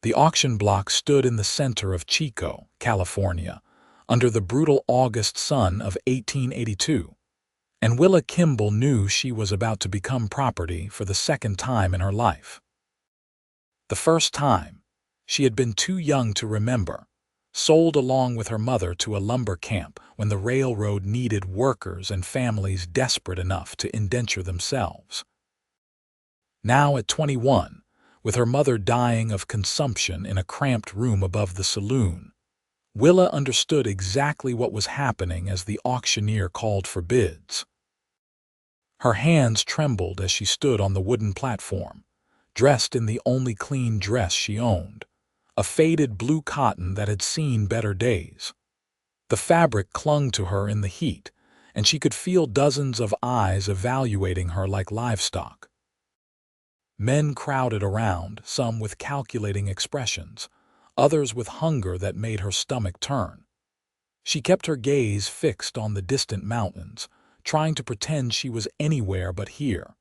The auction block stood in the center of Chico, California, under the brutal August sun of 1882, and Willa Kimble knew she was about to become property for the second time in her life. The first time, she had been too young to remember, sold along with her mother to a lumber camp when the railroad needed workers and families desperate enough to indenture themselves. Now at 21, with her mother dying of consumption in a cramped room above the saloon, Willa understood exactly what was happening as the auctioneer called for bids. Her hands trembled as she stood on the wooden platform, dressed in the only clean dress she owned, a faded blue cotton that had seen better days. The fabric clung to her in the heat, and she could feel dozens of eyes evaluating her like livestock. Men crowded around, some with calculating expressions, others with hunger that made her stomach turn. She kept her gaze fixed on the distant mountains, trying to pretend she was anywhere but here.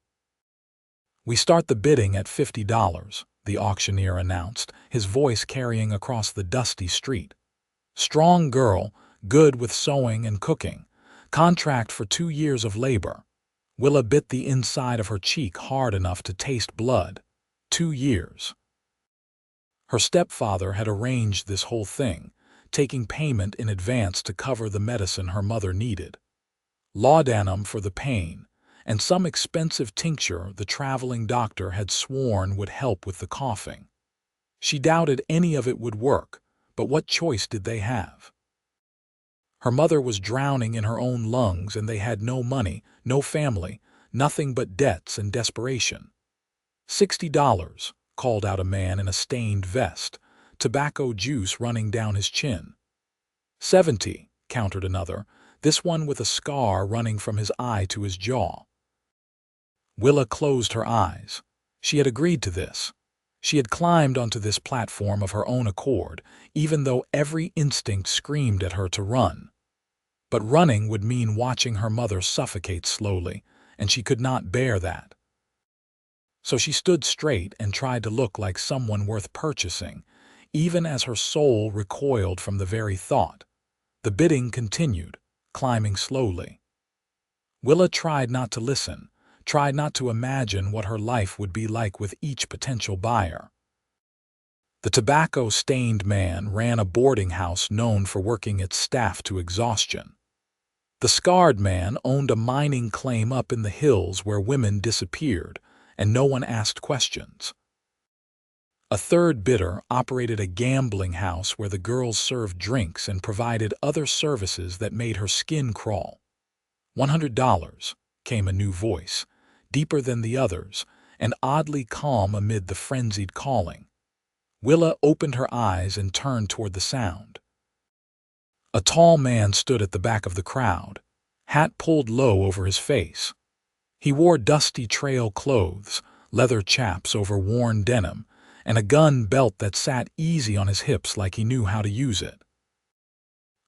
"We start the bidding at $50, the auctioneer announced, his voice carrying across the dusty street. "Strong girl, good with sewing and cooking, contract for 2 years of labor." Willa bit the inside of her cheek hard enough to taste blood. 2 years. Her stepfather had arranged this whole thing, taking payment in advance to cover the medicine her mother needed. Laudanum for the pain, and some expensive tincture the traveling doctor had sworn would help with the coughing. She doubted any of it would work, but what choice did they have? Her mother was drowning in her own lungs, and they had no money, no family, nothing but debts and desperation. $60, called out a man in a stained vest, tobacco juice running down his chin. 70, countered another, this one with a scar running from his eye to his jaw. Willa closed her eyes. She had agreed to this. She had climbed onto this platform of her own accord, even though every instinct screamed at her to run. But running would mean watching her mother suffocate slowly, and she could not bear that. So she stood straight and tried to look like someone worth purchasing, even as her soul recoiled from the very thought. The bidding continued, climbing slowly. Willa tried not to listen, tried not to imagine what her life would be like with each potential buyer. The tobacco-stained man ran a boarding house known for working its staff to exhaustion. The scarred man owned a mining claim up in the hills where women disappeared, and no one asked questions. A third bidder operated a gambling house where the girls served drinks and provided other services that made her skin crawl. $100, came a new voice, deeper than the others, and oddly calm amid the frenzied calling. Willa opened her eyes and turned toward the sound. A tall man stood at the back of the crowd, hat pulled low over his face. He wore dusty trail clothes, leather chaps over worn denim, and a gun belt that sat easy on his hips like he knew how to use it.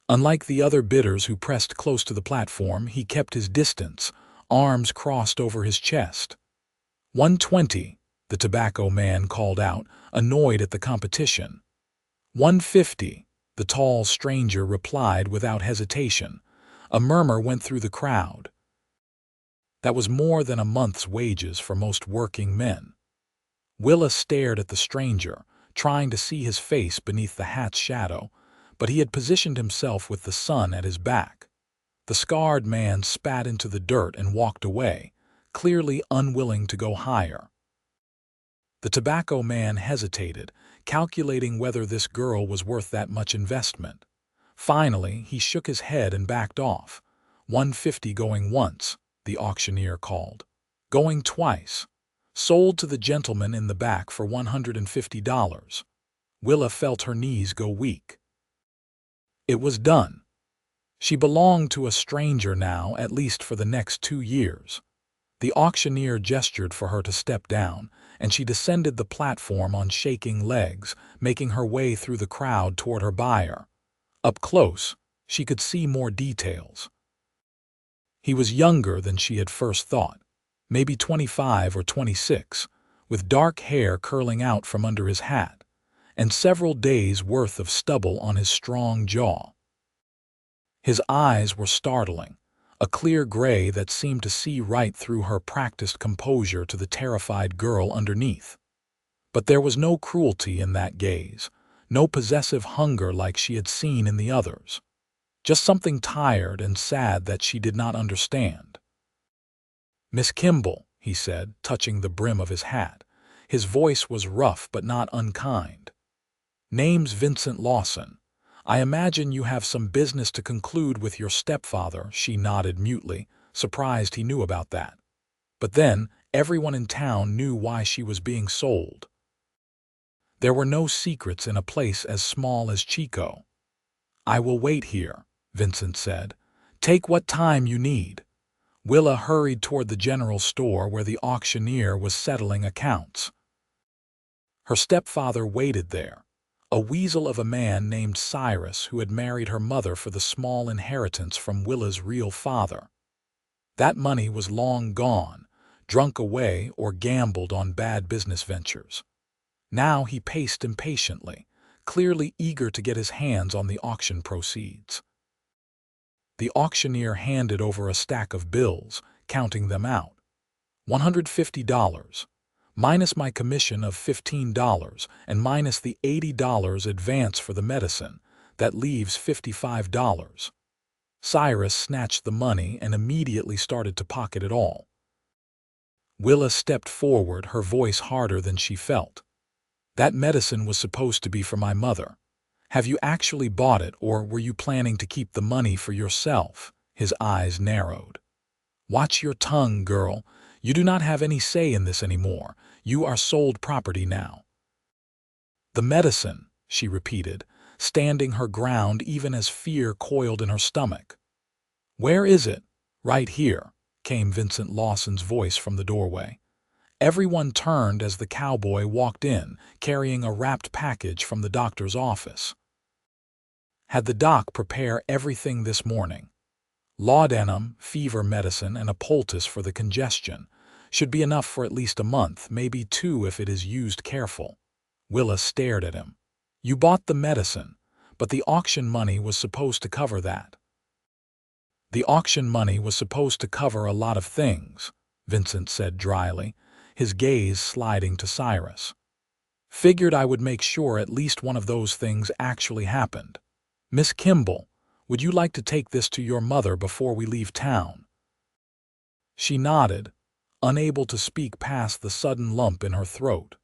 Unlike the other bidders who pressed close to the platform, he kept his distance, arms crossed over his chest. $120, the tobacco man called out, annoyed at the competition. $150, the tall stranger replied without hesitation. A murmur went through the crowd. That was more than a month's wages for most working men. Willa stared at the stranger, trying to see his face beneath the hat's shadow, but he had positioned himself with the sun at his back. The scarred man spat into the dirt and walked away, clearly unwilling to go higher. The tobacco man hesitated, calculating whether this girl was worth that much investment. Finally, he shook his head and backed off. $150 going once, the auctioneer called. Going twice. Sold to the gentleman in the back for $150. Willa felt her knees go weak. It was done. She belonged to a stranger now, at least for the next 2 years. The auctioneer gestured for her to step down, and she descended the platform on shaking legs, making her way through the crowd toward her buyer. Up close, she could see more details. He was younger than she had first thought, maybe 25 or 26, with dark hair curling out from under his hat, and several days' worth of stubble on his strong jaw. His eyes were startling, a clear gray that seemed to see right through her practiced composure to the terrified girl underneath. But there was no cruelty in that gaze, no possessive hunger like she had seen in the others. Just something tired and sad that she did not understand. "Miss Kimble," he said, touching the brim of his hat. His voice was rough but not unkind. "Name's Vincent Lawson. I imagine you have some business to conclude with your stepfather." She nodded mutely, surprised he knew about that. But then, everyone in town knew why she was being sold. There were no secrets in a place as small as Chico. "I will wait here," Vincent said. "Take what time you need." Willa hurried toward the general store where the auctioneer was settling accounts. Her stepfather waited there, a weasel of a man named Cyrus who had married her mother for the small inheritance from Willa's real father. That money was long gone, drunk away or gambled on bad business ventures. Now he paced impatiently, clearly eager to get his hands on the auction proceeds. The auctioneer handed over a stack of bills, counting them out. $150, minus my commission of $15, and minus the $80 advance for the medicine. That leaves $55. Cyrus snatched the money and immediately started to pocket it all. Willa stepped forward, her voice harder than she felt. "That medicine was supposed to be for my mother. Have you actually bought it, or were you planning to keep the money for yourself?" His eyes narrowed. "Watch your tongue, girl. You do not have any say in this anymore. You are sold property now." "The medicine," she repeated, standing her ground even as fear coiled in her stomach. "Where is it?" "Right here," came Vincent Lawson's voice from the doorway. Everyone turned as the cowboy walked in, carrying a wrapped package from the doctor's office. Had the doc prepare everything this morning. Laudanum, fever medicine, and a poultice for the congestion. Should be enough for at least a month, maybe 2 if it is used careful. Willa stared at him. "You bought the medicine, but the auction money was supposed to cover that." "The auction money was supposed to cover a lot of things," Vincent said dryly, his gaze sliding to Cyrus. "Figured I would make sure at least one of those things actually happened. Miss Kimble, would you like to take this to your mother before we leave town?" She nodded, unable to speak past the sudden lump in her throat.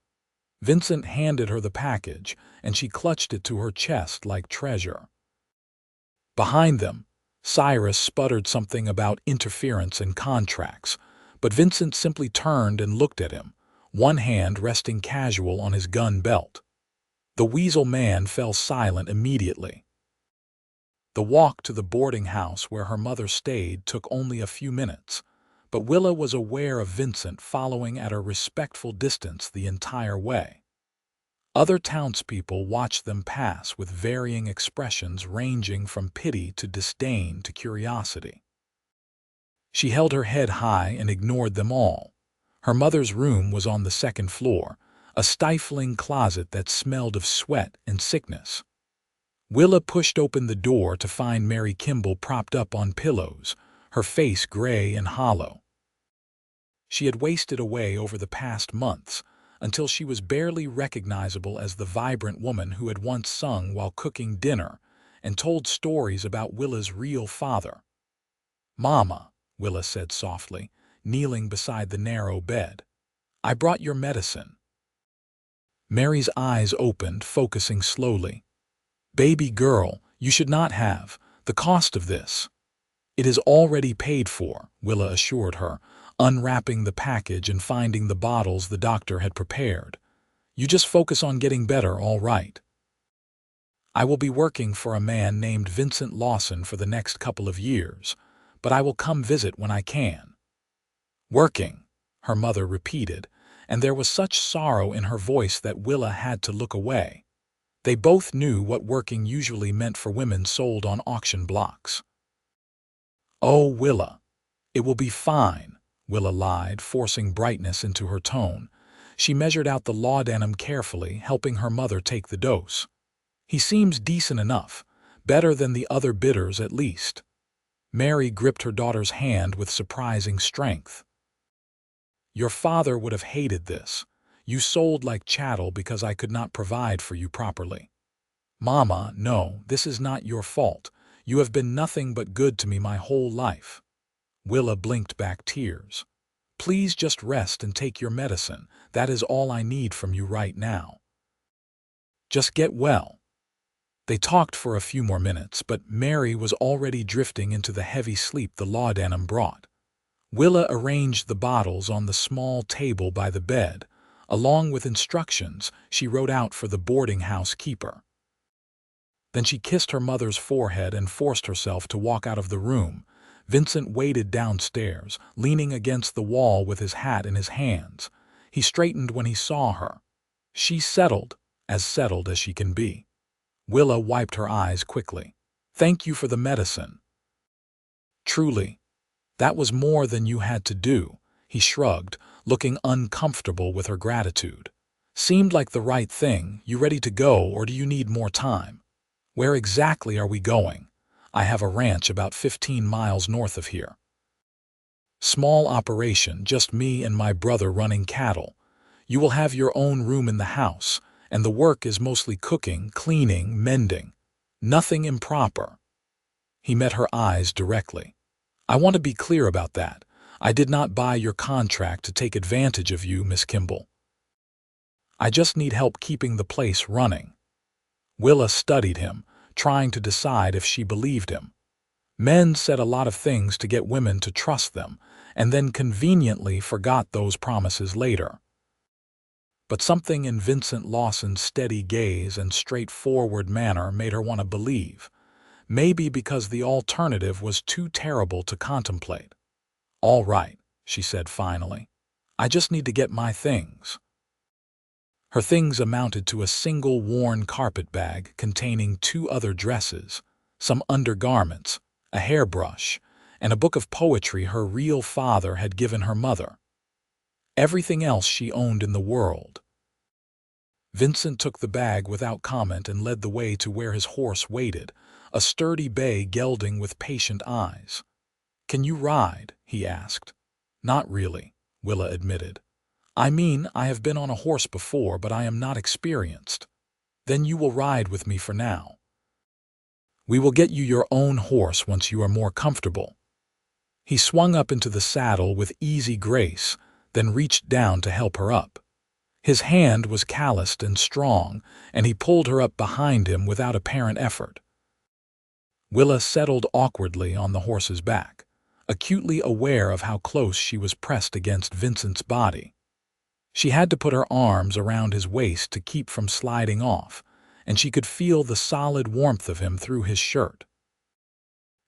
Vincent handed her the package, and she clutched it to her chest like treasure. Behind them, Cyrus sputtered something about interference and contracts, but Vincent simply turned and looked at him, one hand resting casual on his gun belt. The weasel man fell silent immediately. The walk to the boarding house where her mother stayed took only a few minutes, but Willa was aware of Vincent following at a respectful distance the entire way. Other townspeople watched them pass with varying expressions ranging from pity to disdain to curiosity. She held her head high and ignored them all. Her mother's room was on the second floor, a stifling closet that smelled of sweat and sickness. Willa pushed open the door to find Mary Kimble propped up on pillows, her face gray and hollow. She had wasted away over the past months, until she was barely recognizable as the vibrant woman who had once sung while cooking dinner and told stories about Willa's real father. "Mama," Willa said softly, kneeling beside the narrow bed. "I brought your medicine." Mary's eyes opened, focusing slowly. "Baby girl, you should not have. The cost of this." "It is already paid for," Willa assured her, unwrapping the package and finding the bottles the doctor had prepared. "You just focus on getting better, all right." "I will be working for a man named Vincent Lawson for the next couple of years, but I will come visit when I can." "Working," her mother repeated, and there was such sorrow in her voice that Willa had to look away. They both knew what working usually meant for women sold on auction blocks. "Oh, Willa, it will be fine," Willa lied, forcing brightness into her tone. She measured out the laudanum carefully, helping her mother take the dose. "He seems decent enough, better than the other bidders at least." Mary gripped her daughter's hand with surprising strength. "Your father would have hated this. You sold like chattel because I could not provide for you properly." "Mama, no, this is not your fault. You have been nothing but good to me my whole life." Willa blinked back tears. "Please just rest and take your medicine. That is all I need from you right now. Just get well." They talked for a few more minutes, but Mary was already drifting into the heavy sleep the laudanum brought. Willa arranged the bottles on the small table by the bed. Along with instructions she wrote out for the boarding house keeper. Then she kissed her mother's forehead and forced herself to walk out of the room. Vincent waited downstairs, leaning against the wall with his hat in his hands. He straightened when he saw her. She settled as she can be. Willa wiped her eyes quickly. "Thank you for the medicine." "Truly, that was more than you had to do," he shrugged, looking uncomfortable with her gratitude. "Seemed like the right thing. You ready to go, or do you need more time?" "Where exactly are we going?" "I have a ranch about 15 miles north of here. Small operation, just me and my brother running cattle. You will have your own room in the house, and the work is mostly cooking, cleaning, mending. Nothing improper." He met her eyes directly. "I want to be clear about that. I did not buy your contract to take advantage of you, Miss Kimble. I just need help keeping the place running." Willa studied him, trying to decide if she believed him. Men said a lot of things to get women to trust them, and then conveniently forgot those promises later. But something in Vincent Lawson's steady gaze and straightforward manner made her want to believe. Maybe because the alternative was too terrible to contemplate. "All right," she said finally. "I just need to get my things." Her things amounted to a single worn carpet bag containing 2 other dresses, some undergarments, a hairbrush, and a book of poetry her real father had given her mother. Everything else she owned in the world. Vincent took the bag without comment and led the way to where his horse waited, a sturdy bay gelding with patient eyes. "Can you ride?" he asked. "Not really," Willa admitted. "I mean, I have been on a horse before, but I am not experienced." "Then you will ride with me for now. We will get you your own horse once you are more comfortable." He swung up into the saddle with easy grace, then reached down to help her up. His hand was calloused and strong, and he pulled her up behind him without apparent effort. Willa settled awkwardly on the horse's back, acutely aware of how close she was pressed against Vincent's body. She had to put her arms around his waist to keep from sliding off, and she could feel the solid warmth of him through his shirt.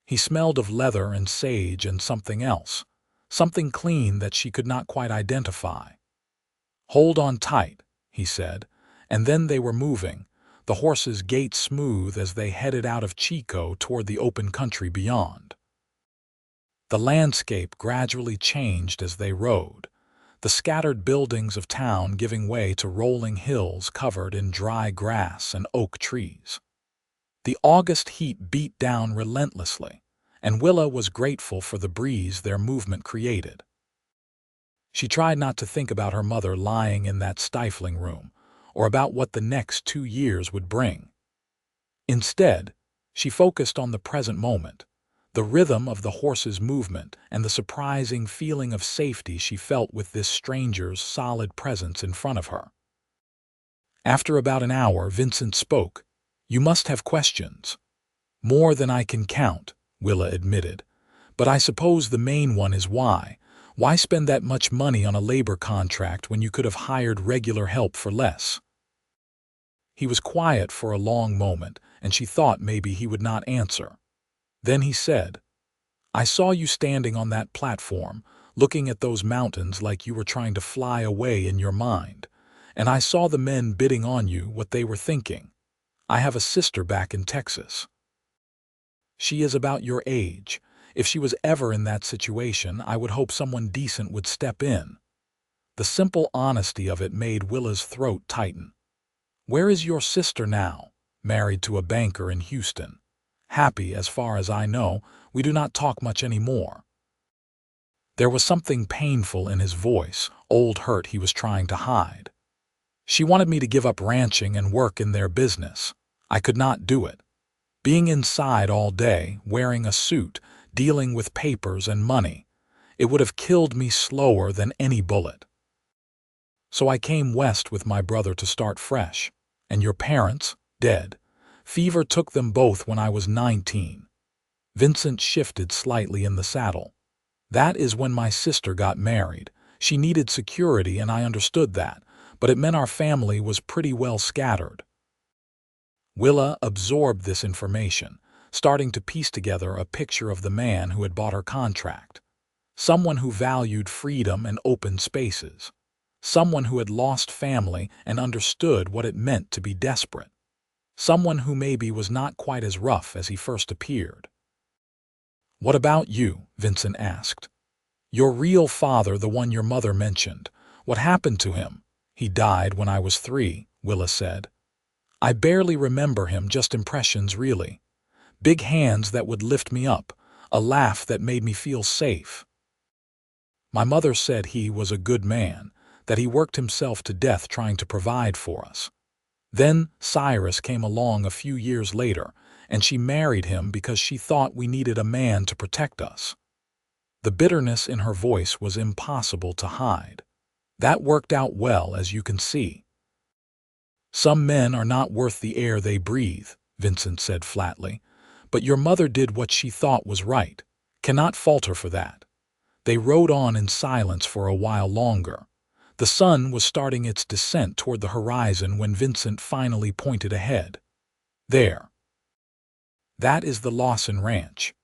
He smelled of leather and sage and something else, something clean that she could not quite identify. "Hold on tight," he said, and then they were moving, the horse's gait smooth as they headed out of Chico toward the open country beyond. The landscape gradually changed as they rode, the scattered buildings of town giving way to rolling hills covered in dry grass and oak trees. The August heat beat down relentlessly, and Willa was grateful for the breeze their movement created. She tried not to think about her mother lying in that stifling room, or about what the next 2 years would bring. Instead, she focused on the present moment, the rhythm of the horse's movement and the surprising feeling of safety she felt with this stranger's solid presence in front of her. After about an hour, Vincent spoke. "You must have questions." "More than I can count," Willa admitted. "But I suppose the main one is why. Why spend that much money on a labor contract when you could have hired regular help for less?" He was quiet for a long moment, and she thought maybe he would not answer. Then he said, "I saw you standing on that platform, looking at those mountains like you were trying to fly away in your mind, and I saw the men bidding on you what they were thinking. I have a sister back in Texas. She is about your age. If she was ever in that situation, I would hope someone decent would step in." The simple honesty of it made Willa's throat tighten. "Where is your sister now?" "Married to a banker in Houston. Happy, as far as I know. We do not talk much anymore." There was something painful in his voice, old hurt he was trying to hide. "She wanted me to give up ranching and work in their business. I could not do it. Being inside all day, wearing a suit, dealing with papers and money, it would have killed me slower than any bullet. So I came west with my brother to start fresh. And your parents? Dead. Fever took them both when I was 19. Vincent shifted slightly in the saddle. "That is when my sister got married. She needed security and I understood that, but it meant our family was pretty well scattered." Willa absorbed this information, starting to piece together a picture of the man who had bought her contract. Someone who valued freedom and open spaces. Someone who had lost family and understood what it meant to be desperate. Someone who maybe was not quite as rough as he first appeared. "What about you?" Vincent asked. "Your real father, the one your mother mentioned. What happened to him?" "He died when I was 3, Willa said. "I barely remember him, just impressions really. Big hands that would lift me up, a laugh that made me feel safe. My mother said he was a good man, that he worked himself to death trying to provide for us. Then Cyrus came along a few years later, and she married him because she thought we needed a man to protect us." The bitterness in her voice was impossible to hide. "That worked out well, as you can see." "Some men are not worth the air they breathe," Vincent said flatly. "But your mother did what she thought was right. Cannot fault her for that." They rode on in silence for a while longer. The sun was starting its descent toward the horizon when Vincent finally pointed ahead. "There. That is the Lawson Ranch."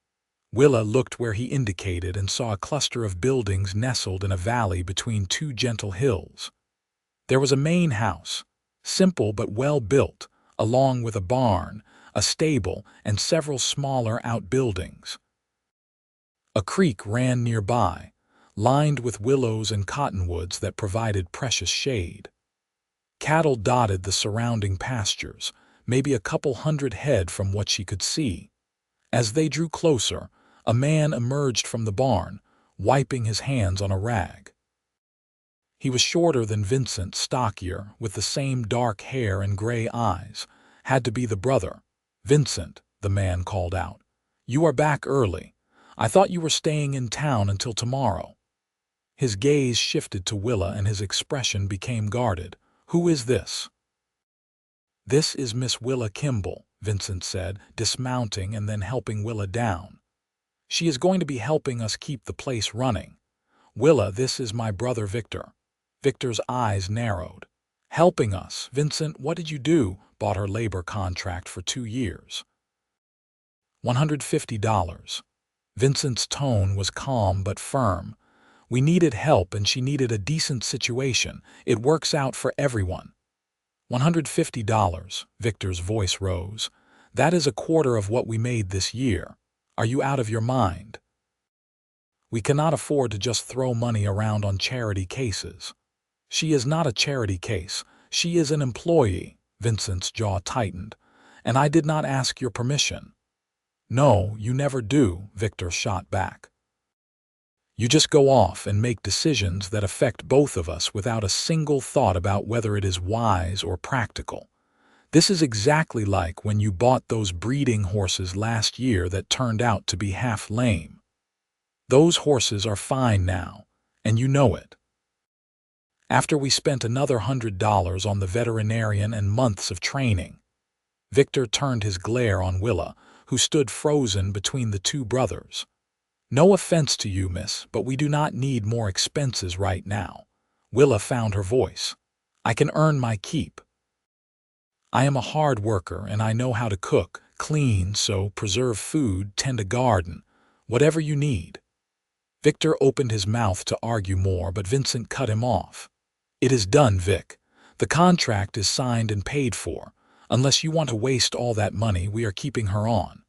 Willa looked where he indicated and saw a cluster of buildings nestled in a valley between two gentle hills. There was a main house, simple but well built, along with a barn, a stable, and several smaller outbuildings. A creek ran nearby, lined with willows and cottonwoods that provided precious shade. Cattle dotted the surrounding pastures, maybe a couple hundred head from what she could see. As they drew closer, a man emerged from the barn, wiping his hands on a rag. He was shorter than Vincent, stockier, with the same dark hair and gray eyes. "Had to be the brother." "Vincent," the man called out, "you are back early. I thought you were staying in town until tomorrow." His gaze shifted to Willa and his expression became guarded. "Who is this?" "This is Miss Willa Kimble," Vincent said, dismounting and then helping Willa down. "She is going to be helping us keep the place running. Willa, this is my brother Victor." Victor's eyes narrowed. "Helping us? Vincent, what did you do?" "Bought her labor contract for 2 years. $150. Vincent's tone was calm but firm. "We needed help and she needed a decent situation. It works out for everyone." $150. Victor's voice rose. "That is a quarter of what we made this year. Are you out of your mind? We cannot afford to just throw money around on charity cases." "She is not a charity case. She is an employee." Vincent's jaw tightened. "And I did not ask your permission." "No, you never do," Victor shot back. "You just go off and make decisions that affect both of us without a single thought about whether it is wise or practical. This is exactly like when you bought those breeding horses last year that turned out to be half lame. Those horses are fine now, and you know it. After we spent another $100 on the veterinarian and months of training." Victor turned his glare on Willa, who stood frozen between the two brothers. "No offense to you, miss, but we do not need more expenses right now." Willa found her voice. "I can earn my keep. I am a hard worker and I know how to cook, clean, so preserve food, tend a garden, whatever you need." Victor opened his mouth to argue more, but Vincent cut him off. "It is done, Vic. The contract is signed and paid for. Unless you want to waste all that money, we are keeping her on.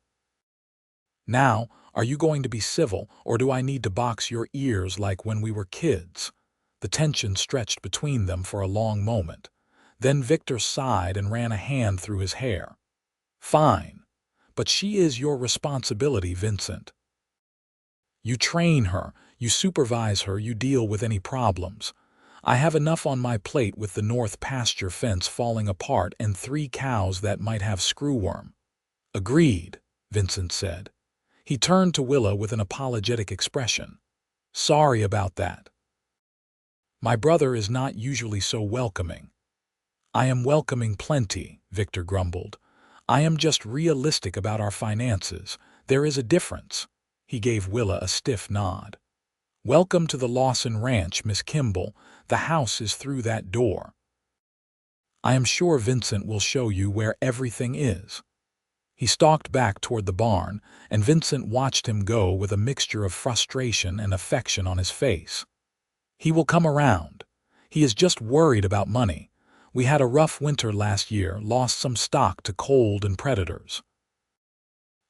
Now, are you going to be civil, or do I need to box your ears like when we were kids?" The tension stretched between them for a long moment. Then Victor sighed and ran a hand through his hair. "Fine. But she is your responsibility, Vincent. You train her, you supervise her, you deal with any problems. I have enough on my plate with the north pasture fence falling apart and 3 cows that might have screwworm." "Agreed," Vincent said. He turned to Willa with an apologetic expression. "Sorry about that. My brother is not usually so welcoming." "I am welcoming plenty," Victor grumbled. "I am just realistic about our finances. There is a difference." He gave Willa a stiff nod. "Welcome to the Lawson Ranch, Miss Kimble. The house is through that door. I am sure Vincent will show you where everything is." He stalked back toward the barn, and Vincent watched him go with a mixture of frustration and affection on his face. "He will come around. He is just worried about money. We had a rough winter last year, lost some stock to cold and predators.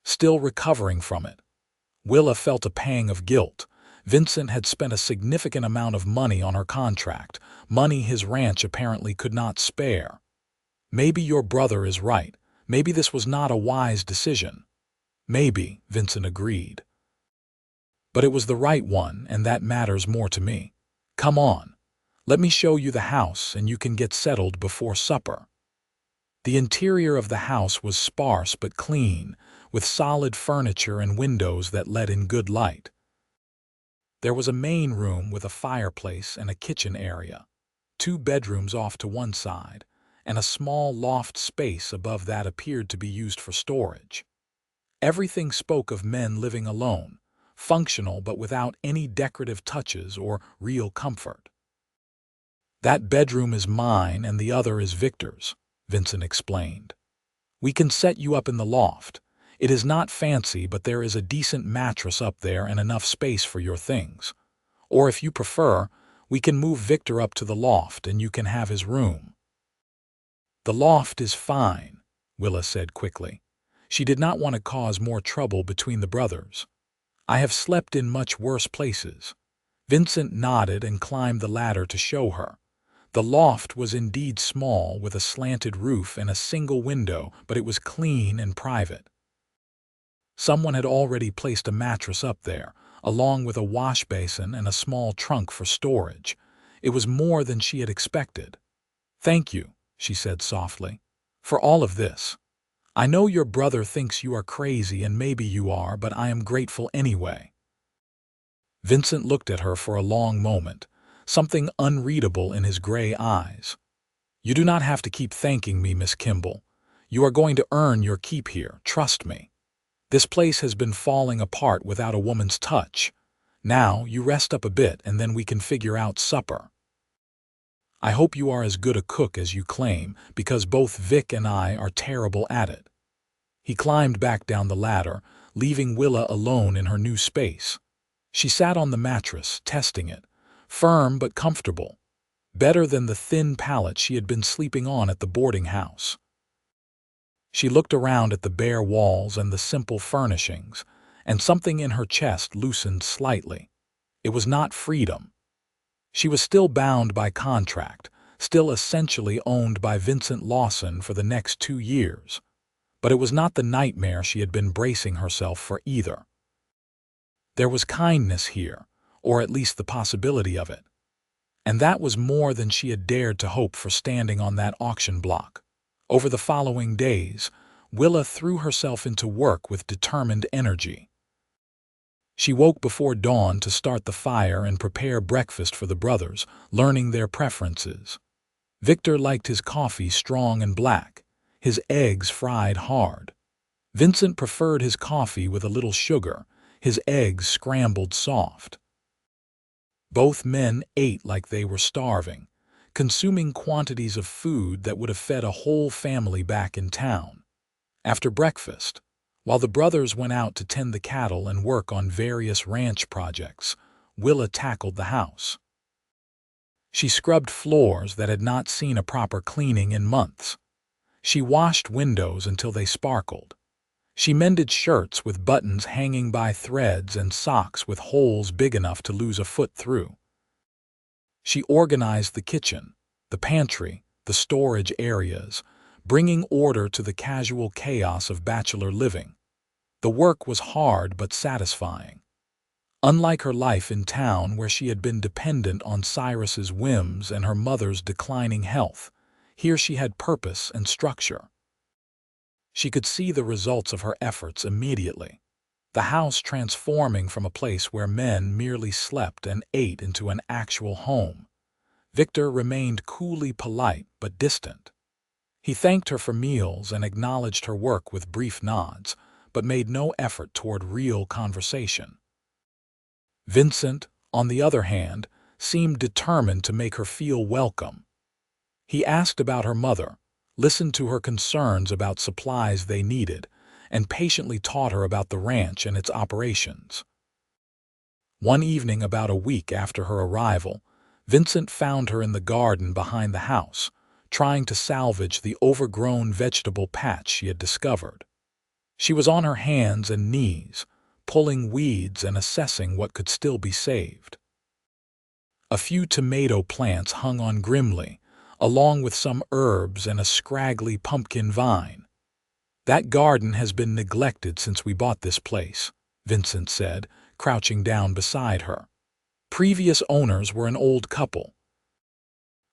Still recovering from it." Willa felt a pang of guilt. Vincent had spent a significant amount of money on her contract, money his ranch apparently could not spare. "Maybe your brother is right. Maybe this was not a wise decision." "Maybe," Vincent agreed. "But it was the right one, and that matters more to me. Come on. Let me show you the house, and you can get settled before supper." The interior of the house was sparse but clean, with solid furniture and windows that let in good light. There was a main room with a fireplace and a kitchen area, 2 bedrooms off to one side, and a small loft space above that appeared to be used for storage. Everything spoke of men living alone, functional but without any decorative touches or real comfort. "That bedroom is mine and the other is Victor's," Vincent explained. "We can set you up in the loft. It is not fancy, but there is a decent mattress up there and enough space for your things. Or if you prefer, we can move Victor up to the loft and you can have his room." "The loft is fine," Willa said quickly. She did not want to cause more trouble between the brothers. "I have slept in much worse places." Vincent nodded and climbed the ladder to show her. The loft was indeed small, with a slanted roof and a single window, but it was clean and private. Someone had already placed a mattress up there, along with a wash basin and a small trunk for storage. It was more than she had expected. "Thank you," she said softly, "for all of this. I know your brother thinks you are crazy, and maybe you are, but I am grateful anyway." Vincent looked at her for a long moment, something unreadable in his gray eyes. "You do not have to keep thanking me, Miss Kimble. You are going to earn your keep here, trust me. This place has been falling apart without a woman's touch. Now you rest up a bit and then we can figure out supper. I hope you are as good a cook as you claim, because both Vic and I are terrible at it." He climbed back down the ladder, leaving Willa alone in her new space. She sat on the mattress, testing it. Firm but comfortable. Better than the thin pallet she had been sleeping on at the boarding house. She looked around at the bare walls and the simple furnishings, and something in her chest loosened slightly. It was not freedom. She was still bound by contract, still essentially owned by Vincent Lawson for the next 2 years. But it was not the nightmare she had been bracing herself for either. There was kindness here, or at least the possibility of it. And that was more than she had dared to hope for standing on that auction block. Over the following days, Willa threw herself into work with determined energy. She woke before dawn to start the fire and prepare breakfast for the brothers, learning their preferences. Victor liked his coffee strong and black, his eggs fried hard. Vincent preferred his coffee with a little sugar, his eggs scrambled soft. Both men ate like they were starving, consuming quantities of food that would have fed a whole family back in town. After breakfast, while the brothers went out to tend the cattle and work on various ranch projects, Willa tackled the house. She scrubbed floors that had not seen a proper cleaning in months. She washed windows until they sparkled. She mended shirts with buttons hanging by threads and socks with holes big enough to lose a foot through. She organized the kitchen, the pantry, the storage areas, bringing order to the casual chaos of bachelor living. The work was hard but satisfying. Unlike her life in town where she had been dependent on Cyrus's whims and her mother's declining health, here she had purpose and structure. She could see the results of her efforts immediately. The house transforming from a place where men merely slept and ate into an actual home. Victor remained coolly polite but distant. He thanked her for meals and acknowledged her work with brief nods, but made no effort toward real conversation. Vincent, on the other hand, seemed determined to make her feel welcome. He asked about her mother, listened to her concerns about supplies they needed, and patiently taught her about the ranch and its operations. One evening about a week after her arrival, Vincent found her in the garden behind the house, trying to salvage the overgrown vegetable patch she had discovered. She was on her hands and knees, pulling weeds and assessing what could still be saved. A few tomato plants hung on grimly, along with some herbs and a scraggly pumpkin vine. "That garden has been neglected since we bought this place," Vincent said, crouching down beside her. "Previous owners were an old couple.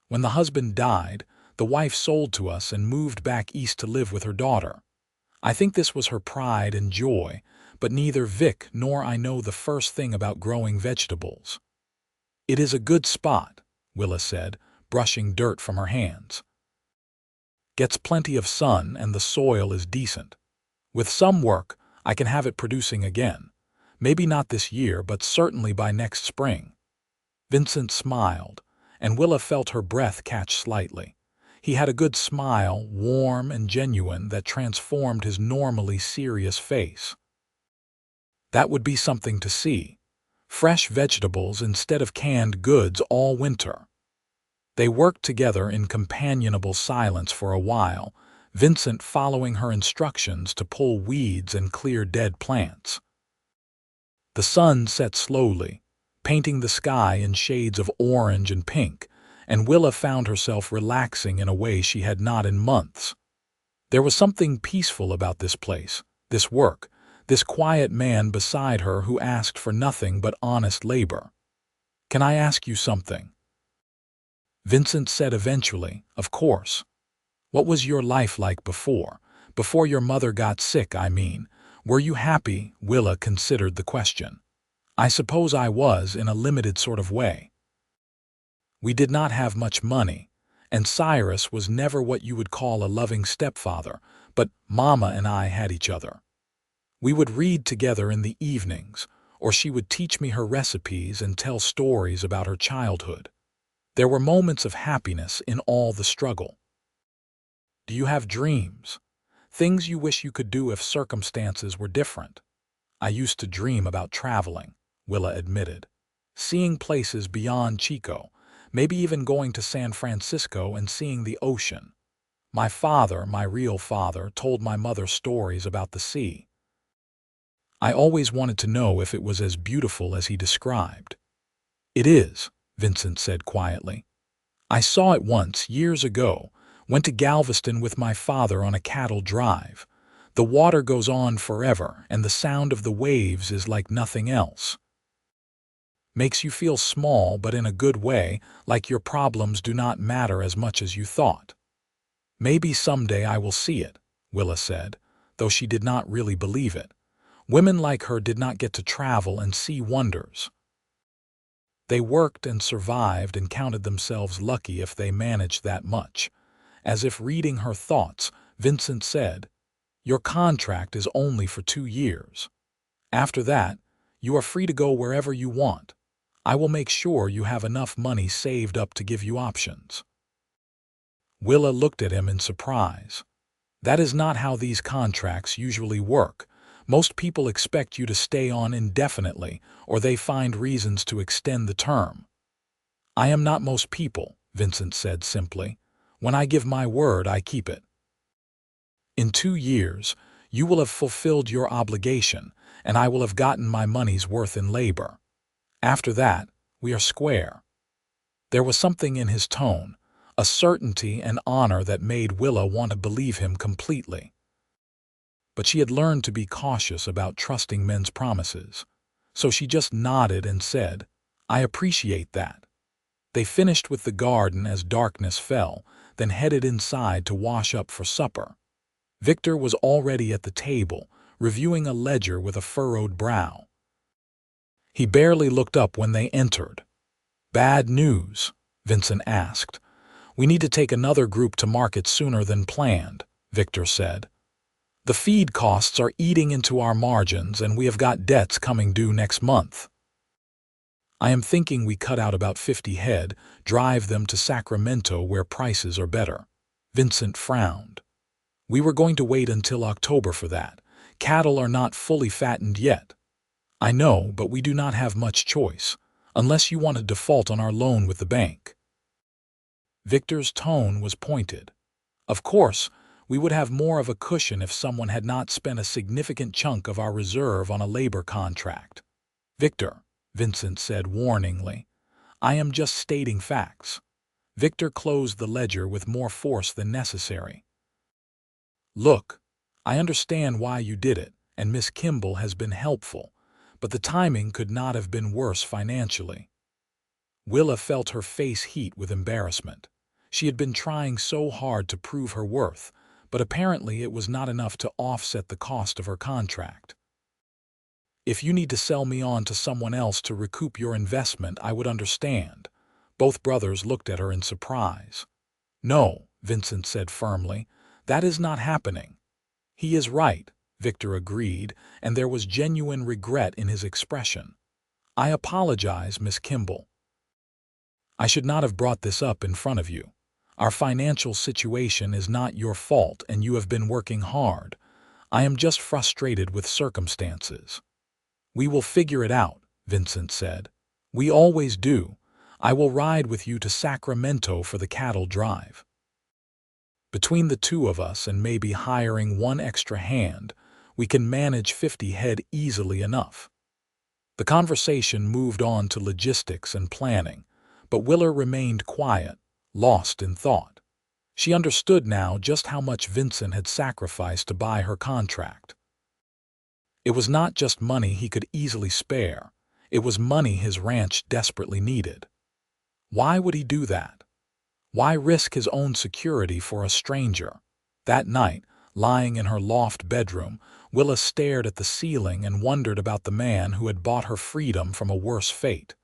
When the husband died, the wife sold to us and moved back east to live with her daughter. I think this was her pride and joy, but neither Vic nor I know the first thing about growing vegetables." "It is a good spot," Willa said, brushing dirt from her hands. "Gets plenty of sun and the soil is decent. With some work, I can have it producing again. Maybe not this year, but certainly by next spring." Vincent smiled, and Willa felt her breath catch slightly. He had a good smile, warm and genuine, that transformed his normally serious face. That would be something to see. Fresh vegetables instead of canned goods all winter. They worked together in companionable silence for a while, Vincent following her instructions to pull weeds and clear dead plants. The sun set slowly, painting the sky in shades of orange and pink, and Willa found herself relaxing in a way she had not in months. There was something peaceful about this place, this work, this quiet man beside her who asked for nothing but honest labor. "Can I ask you something?" Vincent said eventually, "Of course." "What was your life like before? Before your mother got sick, I mean. Were you happy?" Willa considered the question. "I suppose I was, in a limited sort of way. We did not have much money, and Cyrus was never what you would call a loving stepfather, but Mama and I had each other. We would read together in the evenings, or she would teach me her recipes and tell stories about her childhood. There were moments of happiness in all the struggle." "Do you have dreams? Things you wish you could do if circumstances were different?" "I used to dream about traveling," Willa admitted. "Seeing places beyond Chico, maybe even going to San Francisco and seeing the ocean. My father, my real father, told my mother stories about the sea. I always wanted to know if it was as beautiful as he described." "It is," Vincent said quietly. "I saw it once, years ago. Went to Galveston with my father on a cattle drive. The water goes on forever, and the sound of the waves is like nothing else. Makes you feel small, but in a good way, like your problems do not matter as much as you thought." "Maybe someday I will see it," Willa said, though she did not really believe it. Women like her did not get to travel and see wonders. They worked and survived and counted themselves lucky if they managed that much. As if reading her thoughts, Vincent said, "Your contract is only for 2 years. After that, you are free to go wherever you want. I will make sure you have enough money saved up to give you options." Willa looked at him in surprise. "That is not how these contracts usually work. Most people expect you to stay on indefinitely, or they find reasons to extend the term." "I am not most people," Vincent said simply. "When I give my word, I keep it. In 2 years, you will have fulfilled your obligation, and I will have gotten my money's worth in labor. After that, we are square." There was something in his tone, a certainty and honor that made Willa want to believe him completely. But she had learned to be cautious about trusting men's promises, so she just nodded and said, "I appreciate that." They finished with the garden as darkness fell, then headed inside to wash up for supper. Victor was already at the table, reviewing a ledger with a furrowed brow. He barely looked up when they entered. "Bad news?" Vincent asked. "We need to take another group to market sooner than planned," Victor said. "The feed costs are eating into our margins and we have got debts coming due next month." "I am thinking we cut out about 50 head, drive them to Sacramento where prices are better." Vincent frowned. "We were going to wait until October for that. Cattle are not fully fattened yet." "I know, but we do not have much choice, unless you want to default on our loan with the bank." Victor's tone was pointed. "Of course, we would have more of a cushion if someone had not spent a significant chunk of our reserve on a labor contract." "Victor," Vincent said warningly, "I am just stating facts." Victor closed the ledger with more force than necessary. "Look, I understand why you did it, and Miss Kimble has been helpful, but the timing could not have been worse financially." Willa felt her face heat with embarrassment. She had been trying so hard to prove her worth, but apparently it was not enough to offset the cost of her contract. "If you need to sell me on to someone else to recoup your investment, I would understand." Both brothers looked at her in surprise. "No," Vincent said firmly, "that is not happening." "He is right," Victor agreed, and there was genuine regret in his expression. "I apologize, Miss Kimble. I should not have brought this up in front of you. Our financial situation is not your fault and you have been working hard. I am just frustrated with circumstances." "We will figure it out," Vincent said. "We always do. I will ride with you to Sacramento for the cattle drive. Between the two of us and maybe hiring one extra hand, we can manage 50 head easily enough." The conversation moved on to logistics and planning, but Willa remained quiet, lost in thought. She understood now just how much Vincent had sacrificed to buy her contract. It was not just money he could easily spare, it was money his ranch desperately needed. Why would he do that? Why risk his own security for a stranger? That night, lying in her loft bedroom, Willa stared at the ceiling and wondered about the man who had bought her freedom from a worse fate.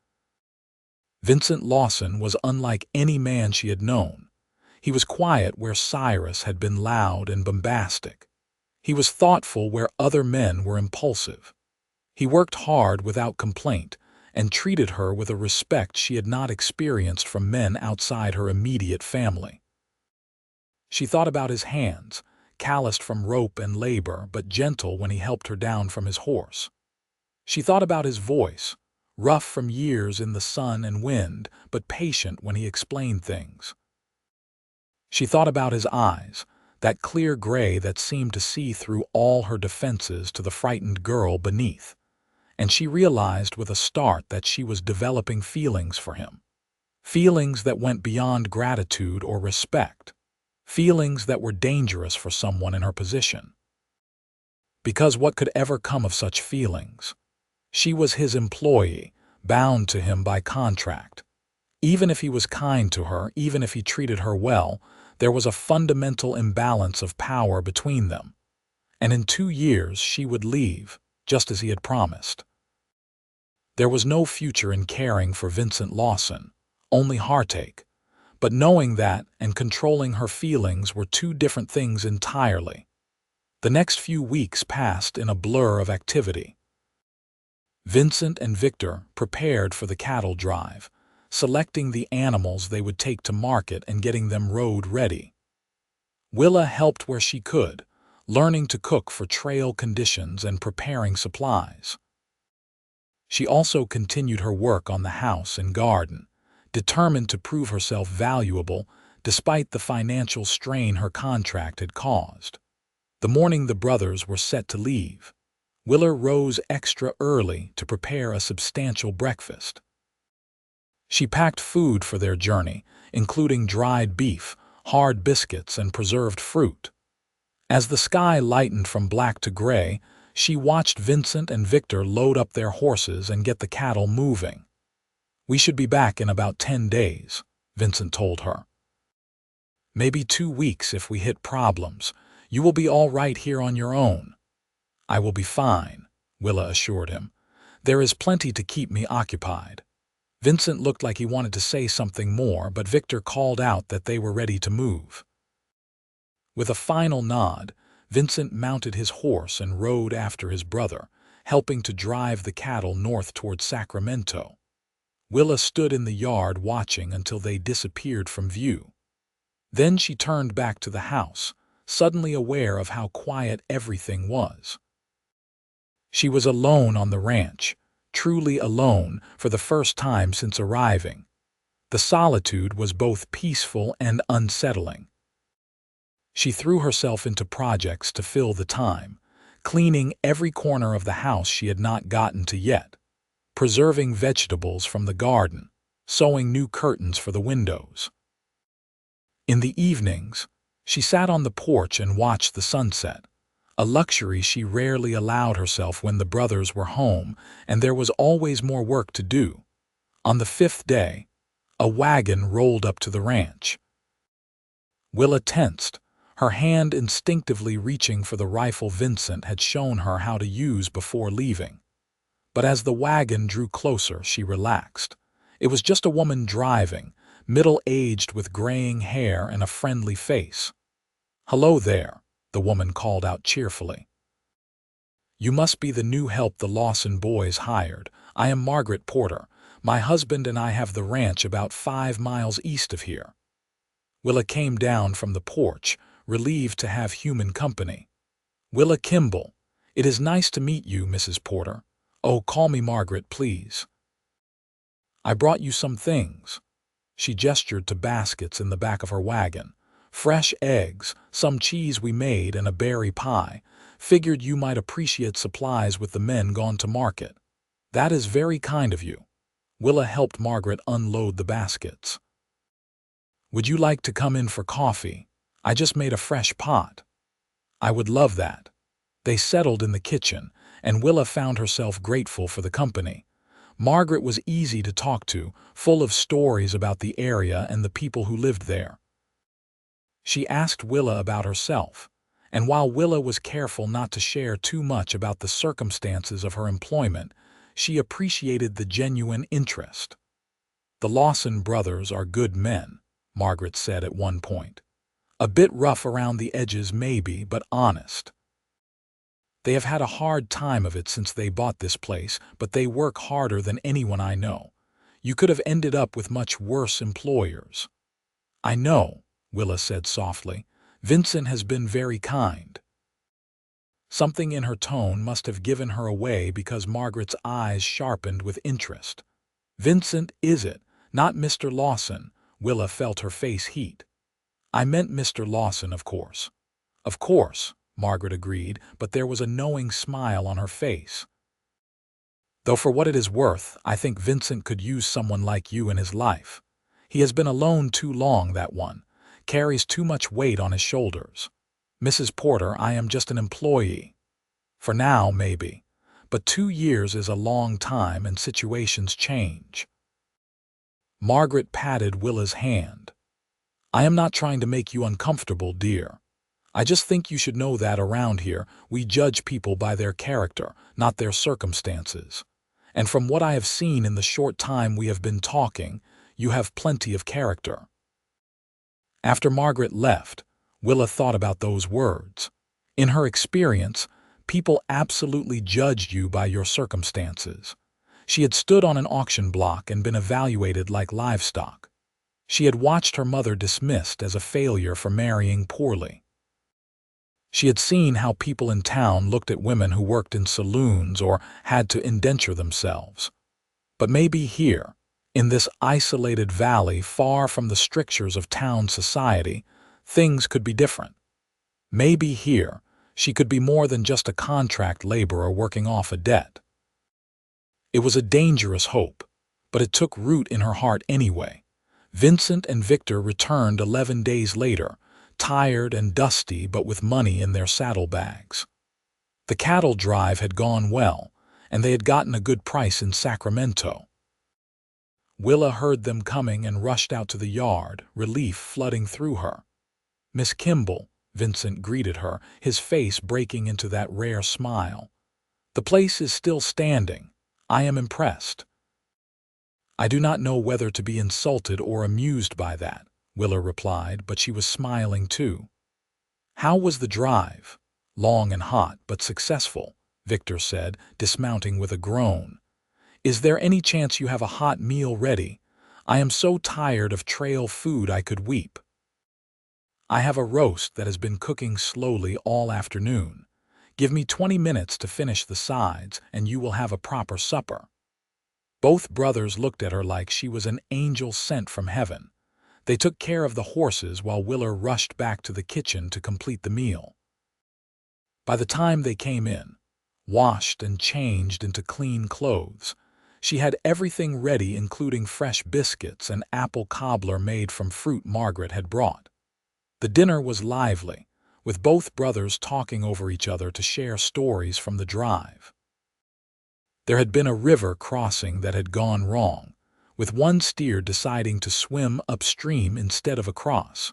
Vincent Lawson was unlike any man she had known. He was quiet where Cyrus had been loud and bombastic. He was thoughtful where other men were impulsive. He worked hard without complaint and treated her with a respect she had not experienced from men outside her immediate family. She thought about his hands, calloused from rope and labor but gentle when he helped her down from his horse. She thought about his voice, rough from years in the sun and wind but patient when he explained things. She thought about his eyes, that clear gray that seemed to see through all her defenses to the frightened girl beneath, and she realized with a start that she was developing feelings for him. Feelings that went beyond gratitude or respect. Feelings that were dangerous for someone in her position. Because what could ever come of such feelings? She was his employee, bound to him by contract. Even if he was kind to her, even if he treated her well, there was a fundamental imbalance of power between them. And in 2 years she would leave, just as he had promised. There was no future in caring for Vincent Lawson, only heartache. But knowing that and controlling her feelings were two different things entirely. The next few weeks passed in a blur of activity. Vincent and Victor prepared for the cattle drive, selecting the animals they would take to market and getting them road ready. Willa helped where she could, learning to cook for trail conditions and preparing supplies. She also continued her work on the house and garden, determined to prove herself valuable despite the financial strain her contract had caused. The morning the brothers were set to leave, Willa rose extra early to prepare a substantial breakfast. She packed food for their journey, including dried beef, hard biscuits, and preserved fruit. As the sky lightened from black to gray, she watched Vincent and Victor load up their horses and get the cattle moving. "We should be back in about 10 days, Vincent told her. "Maybe 2 weeks if we hit problems. You will be all right here on your own." "I will be fine," Willa assured him. "There is plenty to keep me occupied." Vincent looked like he wanted to say something more, but Victor called out that they were ready to move. With a final nod, Vincent mounted his horse and rode after his brother, helping to drive the cattle north toward Sacramento. Willa stood in the yard watching until they disappeared from view. Then she turned back to the house, suddenly aware of how quiet everything was. She was alone on the ranch, truly alone for the first time since arriving. The solitude was both peaceful and unsettling. She threw herself into projects to fill the time, cleaning every corner of the house she had not gotten to yet, preserving vegetables from the garden, sewing new curtains for the windows. In the evenings, she sat on the porch and watched the sunset, a luxury she rarely allowed herself when the brothers were home and there was always more work to do. On the 5th day, a wagon rolled up to the ranch. Willa tensed, her hand instinctively reaching for the rifle Vincent had shown her how to use before leaving. But as the wagon drew closer, she relaxed. It was just a woman driving, middle-aged with graying hair and a friendly face. "Hello there," the woman called out cheerfully. "You must be the new help the Lawson boys hired. I am Margaret Porter. My husband and I have the ranch about 5 miles east of here." Willa came down from the porch, relieved to have human company. "Willa Kimble. It is nice to meet you, Mrs. Porter. Oh, call me Margaret, please. I brought you some things." She gestured to baskets in the back of her wagon. "Fresh eggs, some cheese we made, and a berry pie. Figured you might appreciate supplies with the men gone to market." "That is very kind of you." Willa helped Margaret unload the baskets. "Would you like to come in for coffee? I just made a fresh pot." "I would love that." They settled in the kitchen, and Willa found herself grateful for the company. Margaret was easy to talk to, full of stories about the area and the people who lived there. She asked Willa about herself, and while Willa was careful not to share too much about the circumstances of her employment, she appreciated the genuine interest. "The Lawson brothers are good men," Margaret said at one point. "A bit rough around the edges maybe, but honest. They have had a hard time of it since they bought this place, but they work harder than anyone I know. You could have ended up with much worse employers." "I know," Willa said softly. "Vincent has been very kind." Something in her tone must have given her away because Margaret's eyes sharpened with interest. "Vincent, is it? Not Mr. Lawson?" Willa felt her face heat. "I meant Mr. Lawson, of course." "Of course," Margaret agreed, but there was a knowing smile on her face. "Though for what it is worth, I think Vincent could use someone like you in his life. He has been alone too long, that one. Carries too much weight on his shoulders. Mrs. Porter, I am just an employee. For now, maybe. But 2 years is a long time and situations change." Margaret patted Willa's hand. "I am not trying to make you uncomfortable, dear. I just think you should know that around here we judge people by their character, not their circumstances. And from what I have seen in the short time we have been talking, you have plenty of character." After Margaret left, Willa thought about those words. In her experience, people absolutely judged you by your circumstances. She had stood on an auction block and been evaluated like livestock. She had watched her mother dismissed as a failure for marrying poorly. She had seen how people in town looked at women who worked in saloons or had to indenture themselves. But maybe here, in this isolated valley far from the strictures of town society, things could be different. Maybe here, she could be more than just a contract laborer working off a debt. It was a dangerous hope, but it took root in her heart anyway. Vincent and Victor returned 11 days later, tired and dusty but with money in their saddlebags. The cattle drive had gone well, and they had gotten a good price in Sacramento. Willa heard them coming and rushed out to the yard, relief flooding through her. "Miss Kimble," Vincent greeted her, his face breaking into that rare smile. "The place is still standing. I am impressed." "I do not know whether to be insulted or amused by that," Willa replied, but she was smiling too. "How was the drive?" "Long and hot, but successful," Victor said, dismounting with a groan. "Is there any chance you have a hot meal ready? I am so tired of trail food I could weep." "I have a roast that has been cooking slowly all afternoon. Give me 20 minutes to finish the sides, and you will have a proper supper." Both brothers looked at her like she was an angel sent from heaven. They took care of the horses while Willa rushed back to the kitchen to complete the meal. By the time they came in, washed and changed into clean clothes, she had everything ready, including fresh biscuits and apple cobbler made from fruit Margaret had brought. The dinner was lively, with both brothers talking over each other to share stories from the drive. There had been a river crossing that had gone wrong, with one steer deciding to swim upstream instead of across.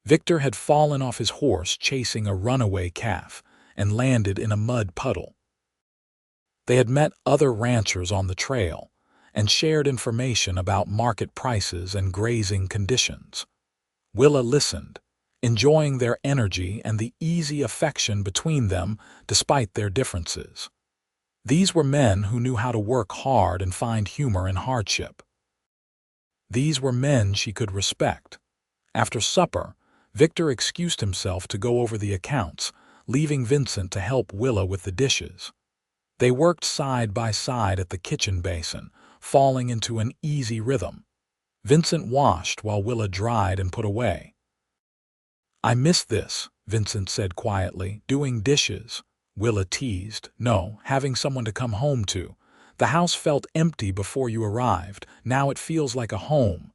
Victor had fallen off his horse chasing a runaway calf and landed in a mud puddle. They had met other ranchers on the trail and shared information about market prices and grazing conditions. Willa listened, enjoying their energy and the easy affection between them despite their differences. These were men who knew how to work hard and find humor in hardship. These were men she could respect. After supper, Victor excused himself to go over the accounts, leaving Vincent to help Willa with the dishes. They worked side by side at the kitchen basin, falling into an easy rhythm. Vincent washed while Willa dried and put away. "I miss this," Vincent said quietly. "Doing dishes," Willa teased. "No, having someone to come home to. The house felt empty before you arrived. Now it feels like a home."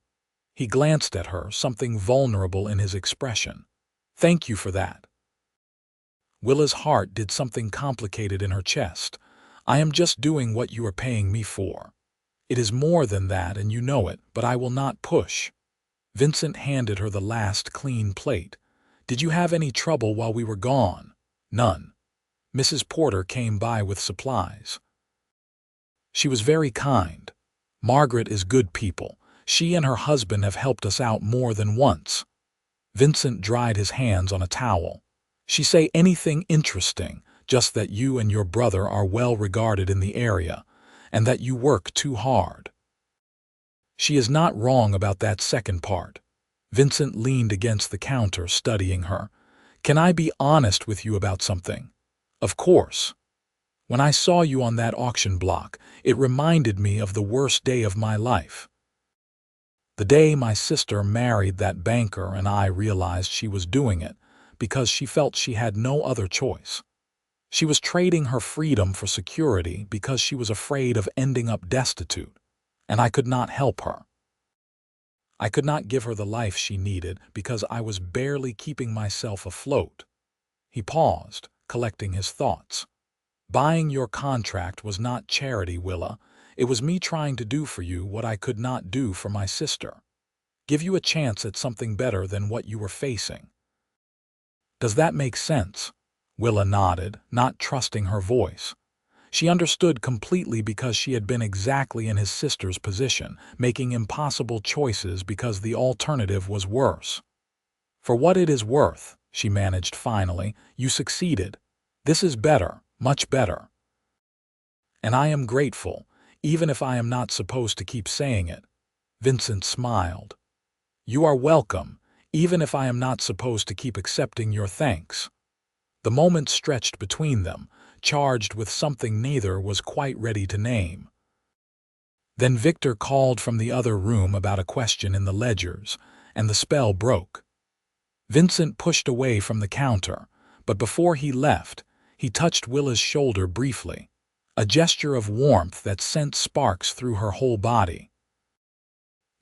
He glanced at her, something vulnerable in his expression. "Thank you for that." Willa's heart did something complicated in her chest. "I am just doing what you are paying me for. It is more than that, and you know it, but I will not push." Vincent handed her the last clean plate. "Did you have any trouble while we were gone?" "None. Mrs. Porter came by with supplies. She was very kind. Margaret is good people. She and her husband have helped us out more than once." Vincent dried his hands on a towel. "She say anything interesting, just that you and your brother are well regarded in the area, and that you work too hard." "She is not wrong about that second part." Vincent leaned against the counter, studying her. "Can I be honest with you about something?" "Of course." "When I saw you on that auction block, it reminded me of the worst day of my life. The day my sister married that banker, and I realized she was doing it because she felt she had no other choice. She was trading her freedom for security because she was afraid of ending up destitute, and I could not help her. I could not give her the life she needed because I was barely keeping myself afloat." He paused, collecting his thoughts. "Buying your contract was not charity, Willa. It was me trying to do for you what I could not do for my sister. Give you a chance at something better than what you were facing." "Does that make sense?" Willa nodded, not trusting her voice. She understood completely because she had been exactly in his sister's position, making impossible choices because the alternative was worse. "For what it is worth," she managed finally, "you succeeded. This is better, much better. And I am grateful, even if I am not supposed to keep saying it." Vincent smiled. "You are welcome, even if I am not supposed to keep accepting your thanks." The moment stretched between them, charged with something neither was quite ready to name. Then Victor called from the other room about a question in the ledgers, and the spell broke. Vincent pushed away from the counter, but before he left, he touched Willa's shoulder briefly. a gesture of warmth that sent sparks through her whole body.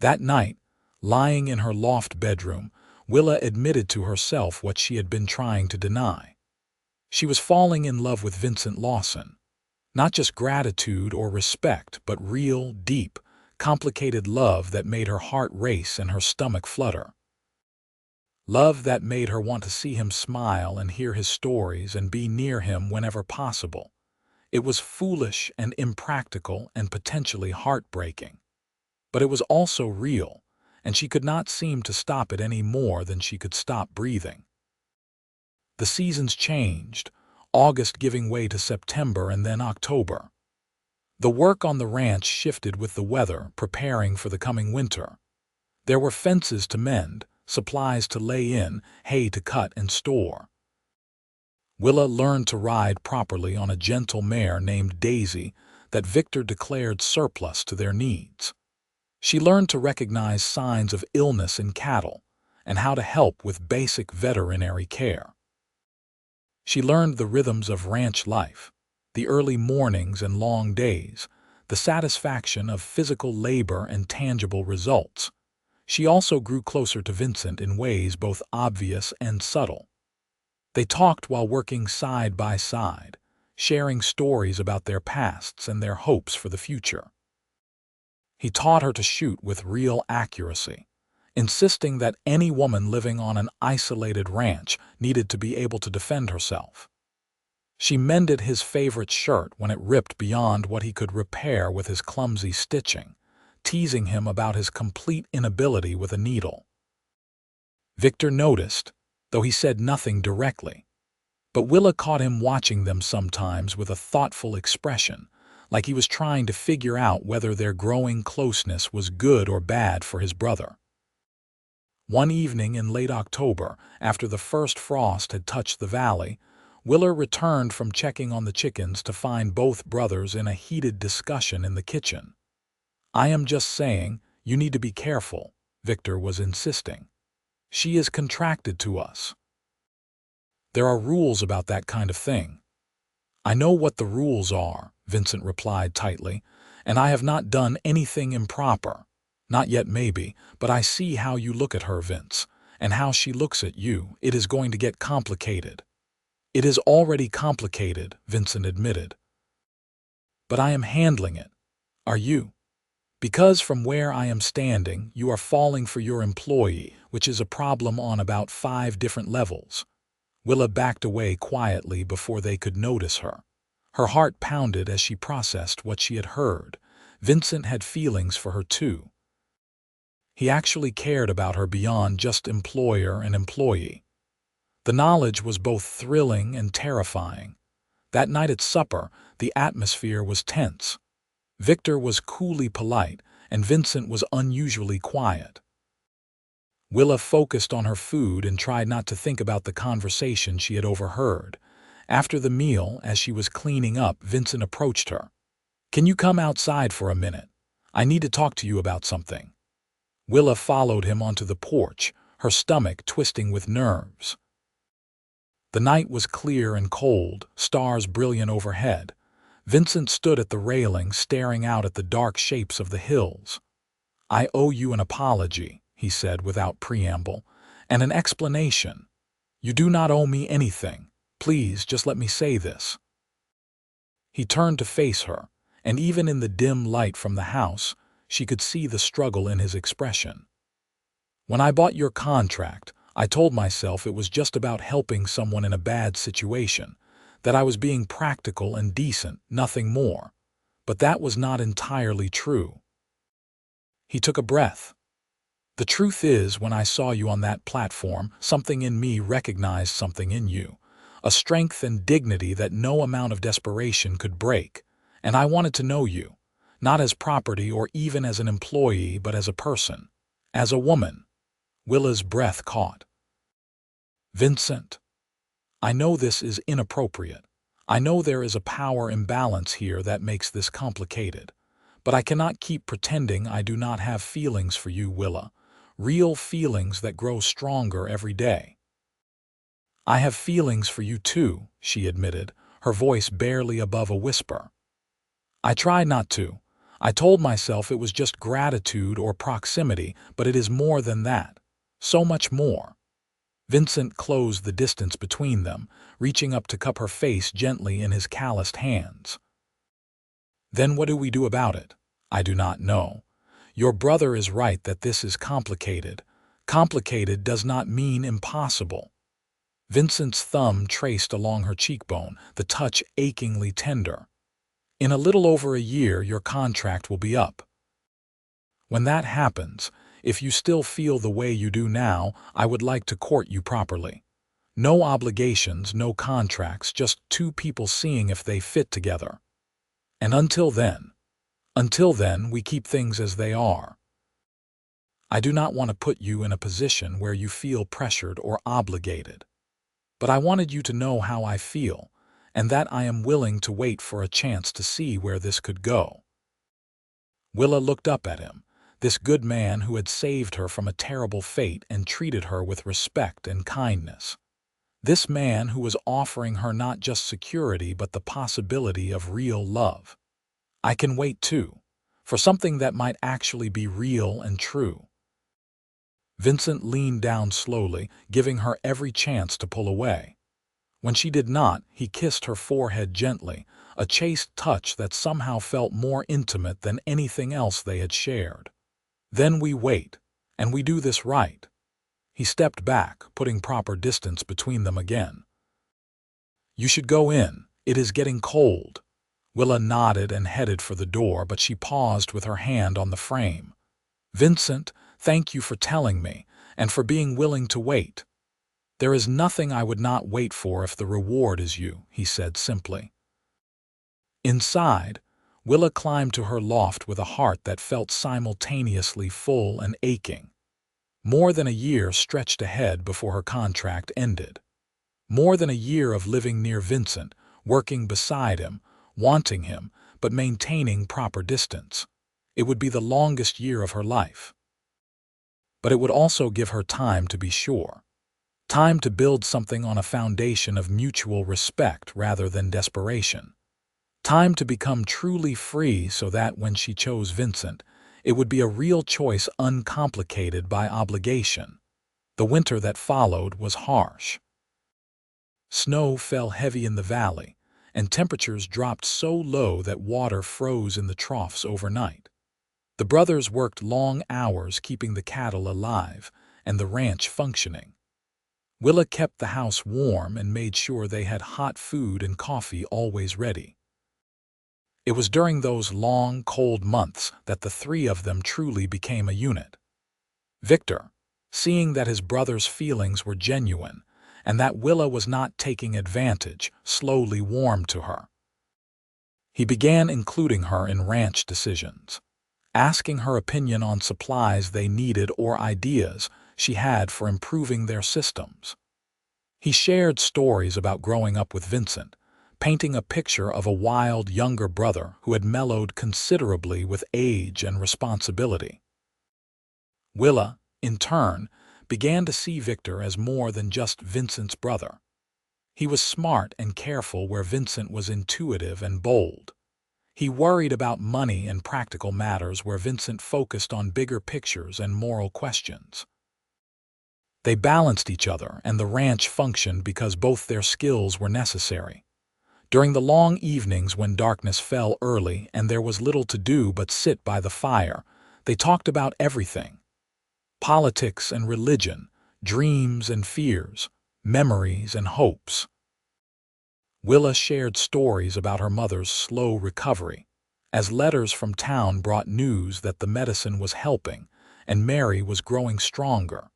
That night, lying in her loft bedroom, Willa admitted to herself what she had been trying to deny. She was falling in love with Vincent Lawson. Not just gratitude or respect, but real, deep, complicated love that made her heart race and her stomach flutter. Love that made her want to see him smile and hear his stories and be near him whenever possible. It was foolish and impractical and potentially heartbreaking. But it was also real, and she could not seem to stop it any more than she could stop breathing. The seasons changed, August giving way to September and then October. The work on the ranch shifted with the weather, preparing for the coming winter. There were fences to mend, supplies to lay in, hay to cut and store. Willa learned to ride properly on a gentle mare named Daisy that Victor declared surplus to their needs. She learned to recognize signs of illness in cattle and how to help with basic veterinary care. She learned the rhythms of ranch life, the early mornings and long days, the satisfaction of physical labor and tangible results. She also grew closer to Vincent in ways both obvious and subtle. They talked while working side by side, sharing stories about their pasts and their hopes for the future. He taught her to shoot with real accuracy, insisting that any woman living on an isolated ranch needed to be able to defend herself. She mended his favorite shirt when it ripped beyond what he could repair with his clumsy stitching, teasing him about his complete inability with a needle. Victor noticed, though he said nothing directly. But Willa caught him watching them sometimes with a thoughtful expression, like he was trying to figure out whether their growing closeness was good or bad for his brother. One evening in late October, after the first frost had touched the valley, Willa returned from checking on the chickens to find both brothers in a heated discussion in the kitchen. "I am just saying, you need to be careful," Victor was insisting. "She is contracted to us. There are rules about that kind of thing." "I know what the rules are," Vincent replied tightly, "and I have not done anything improper. Not yet maybe, but I see how you look at her, Vince, and how she looks at you. It is going to get complicated." "It is already complicated," Vincent admitted. "But I am handling it. Are you? Because from where I am standing, you are falling for your employee, which is a problem on about 5 different levels." Willa backed away quietly before they could notice her. Her heart pounded as she processed what she had heard. Vincent had feelings for her too. He actually cared about her beyond just employer and employee. The knowledge was both thrilling and terrifying. That night at supper, the atmosphere was tense. Victor was coolly polite, and Vincent was unusually quiet. Willa focused on her food and tried not to think about the conversation she had overheard. After the meal, as she was cleaning up, Vincent approached her. "Can you come outside for a minute? I need to talk to you about something." Willa followed him onto the porch, her stomach twisting with nerves. The night was clear and cold, stars brilliant overhead. Vincent stood at the railing, staring out at the dark shapes of the hills. "I owe you an apology," he said without preamble, "and an explanation. You do not owe me anything. Please, just let me say this." He turned to face her, and even in the dim light from the house, she could see the struggle in his expression. "When I bought your contract, I told myself it was just about helping someone in a bad situation, that I was being practical and decent, nothing more. But that was not entirely true." He took a breath. "The truth is, when I saw you on that platform, something in me recognized something in you, a strength and dignity that no amount of desperation could break, and I wanted to know you, not as property or even as an employee, but as a person, as a woman." Willa's breath caught. "Vincent, I know this is inappropriate. I know there is a power imbalance here that makes this complicated. But I cannot keep pretending I do not have feelings for you, Willa. Real feelings that grow stronger every day." "I have feelings for you too," she admitted, her voice barely above a whisper. I tried not to. I told myself it was just gratitude or proximity, but it is more than that. So much more. Vincent closed the distance between them, reaching up to cup her face gently in his calloused hands. Then what do we do about it? I do not know. Your brother is right that this is complicated. Complicated does not mean impossible. Vincent's thumb traced along her cheekbone, the touch achingly tender. In a little over a year, your contract will be up. When that happens, if you still feel the way you do now, I would like to court you properly. No obligations, no contracts, just two people seeing if they fit together. And until then, we keep things as they are. I do not want to put you in a position where you feel pressured or obligated. But I wanted you to know how I feel, and that I am willing to wait for a chance to see where this could go. Willa looked up at him, this good man who had saved her from a terrible fate and treated her with respect and kindness. This man who was offering her not just security but the possibility of real love. I can wait too, for something that might actually be real and true. Vincent leaned down slowly, giving her every chance to pull away. When she did not, he kissed her forehead gently, a chaste touch that somehow felt more intimate than anything else they had shared. Then we wait, and we do this right. He stepped back, putting proper distance between them again. You should go in. It is getting cold. Willa nodded and headed for the door, but she paused with her hand on the frame. Vincent, thank you for telling me, and for being willing to wait. There is nothing I would not wait for if the reward is you, he said simply. Inside, Willa climbed to her loft with a heart that felt simultaneously full and aching. More than a year stretched ahead before her contract ended. More than a year of living near Vincent, working beside him, wanting him, but maintaining proper distance. It would be the longest year of her life. But it would also give her time to be sure. Time to build something on a foundation of mutual respect rather than desperation. Time to become truly free so that when she chose Vincent, it would be a real choice uncomplicated by obligation. The winter that followed was harsh. Snow fell heavy in the valley, and temperatures dropped so low that water froze in the troughs overnight. The brothers worked long hours keeping the cattle alive and the ranch functioning. Willa kept the house warm and made sure they had hot food and coffee always ready. It was during those long, cold months that the three of them truly became a unit. Victor, seeing that his brother's feelings were genuine and that Willa was not taking advantage, slowly warmed to her. He began including her in ranch decisions, asking her opinion on supplies they needed or ideas she had for improving their systems. He shared stories about growing up with Vincent, painting a picture of a wild younger brother who had mellowed considerably with age and responsibility. Willa, in turn, began to see Victor as more than just Vincent's brother. He was smart and careful where Vincent was intuitive and bold. He worried about money and practical matters where Vincent focused on bigger pictures and moral questions. They balanced each other, and the ranch functioned because both their skills were necessary. During the long evenings when darkness fell early and there was little to do but sit by the fire, they talked about everything. Politics and religion, dreams and fears, memories and hopes. Willa shared stories about her mother's slow recovery, as letters from town brought news that the medicine was helping and Mary was growing stronger.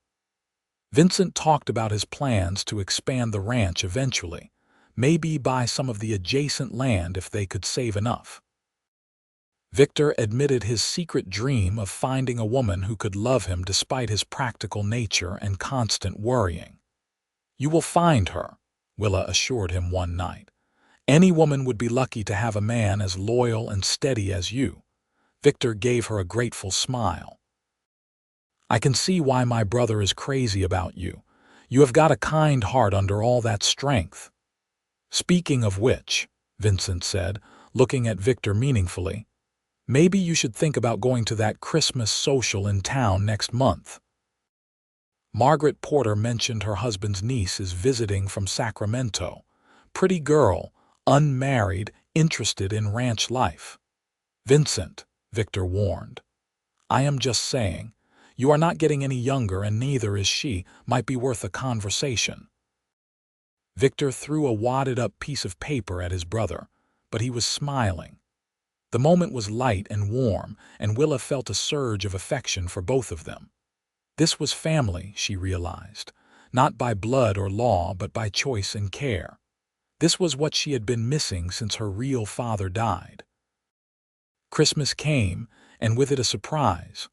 Vincent talked about his plans to expand the ranch eventually, maybe buy some of the adjacent land if they could save enough. Victor admitted his secret dream of finding a woman who could love him despite his practical nature and constant worrying. You will find her, Willa assured him one night. Any woman would be lucky to have a man as loyal and steady as you. Victor gave her a grateful smile. I can see why my brother is crazy about you. You have got a kind heart under all that strength. Speaking of which, Vincent said, looking at Victor meaningfully. "Maybe you should think about going to that Christmas social in town next month." Margaret Porter mentioned her husband's niece is visiting from Sacramento. Pretty girl, unmarried, interested in ranch life. "Vincent," Victor warned. "I am just saying. You are not getting any younger and neither is she. Might be worth a conversation." Victor threw a wadded-up piece of paper at his brother, but he was smiling. The moment was light and warm, and Willa felt a surge of affection for both of them. This was family, she realized, not by blood or law, but by choice and care. This was what she had been missing since her real father died. Christmas came, and with it a surprise.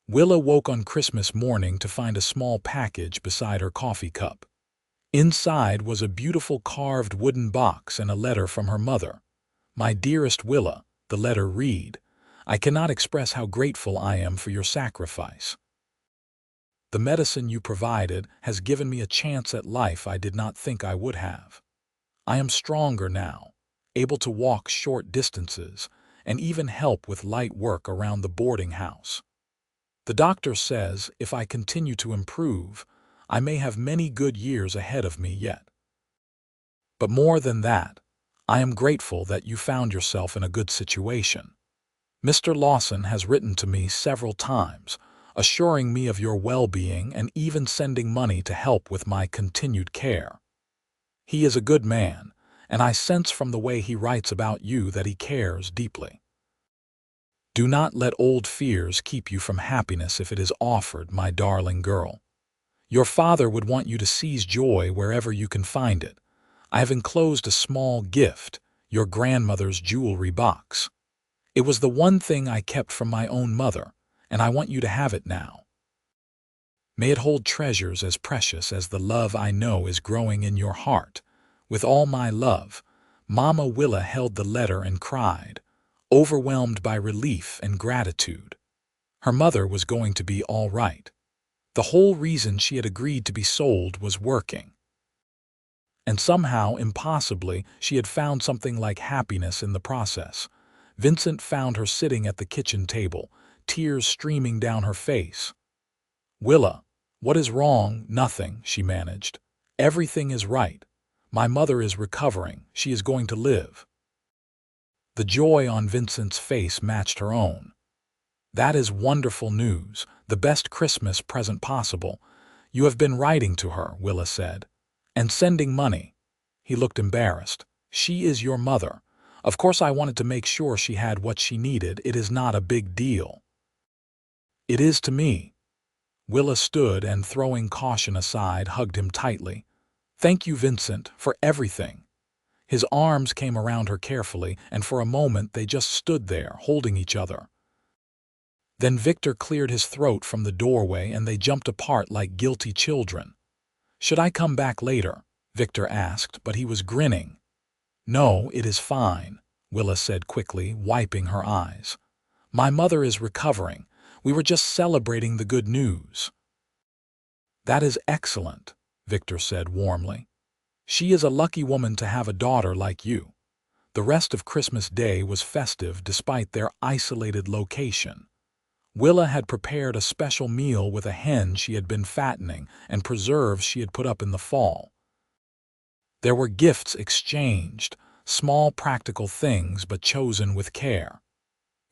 Willa woke on Christmas morning to find a small package beside her coffee cup. Inside was a beautiful carved wooden box and a letter from her mother. "My dearest Willa," the letter read, "I cannot express how grateful I am for your sacrifice. The medicine you provided has given me a chance at life I did not think I would have. I am stronger now, able to walk short distances, and even help with light work around the boarding house. The doctor says if I continue to improve, I may have many good years ahead of me yet. But more than that, I am grateful that you found yourself in a good situation. Mr. Lawson has written to me several times, assuring me of your well-being and even sending money to help with my continued care. He is a good man, and I sense from the way he writes about you that he cares deeply. Do not let old fears keep you from happiness if it is offered, my darling girl. Your father would want you to seize joy wherever you can find it. I have enclosed a small gift, your grandmother's jewelry box. It was the one thing I kept from my own mother, and I want you to have it now. May it hold treasures as precious as the love I know is growing in your heart. With all my love." Mama Willa held the letter and cried, overwhelmed by relief and gratitude. Her mother was going to be all right. The whole reason she had agreed to be sold was working. And somehow, impossibly, she had found something like happiness in the process. Vincent found her sitting at the kitchen table, tears streaming down her face. "Willa, what is wrong?" "Nothing," she managed. "Everything is right. My mother is recovering. She is going to live." The joy on Vincent's face matched her own. "That is wonderful news, the best Christmas present possible. You have been writing to her," Willa said, "and sending money." He looked embarrassed. "She is your mother. Of course I wanted to make sure she had what she needed. It is not a big deal." "It is to me." Willa stood and, throwing caution aside, hugged him tightly. "Thank you, Vincent, for everything." His arms came around her carefully, and for a moment they just stood there, holding each other. Then Victor cleared his throat from the doorway and they jumped apart like guilty children. "Should I come back later?" Victor asked, but he was grinning. "No, it is fine," Willa said quickly, wiping her eyes. "My mother is recovering. We were just celebrating the good news." "That is excellent," Victor said warmly. "She is a lucky woman to have a daughter like you." The rest of Christmas Day was festive despite their isolated location. Willa had prepared a special meal with a hen she had been fattening and preserves she had put up in the fall. There were gifts exchanged, small practical things but chosen with care.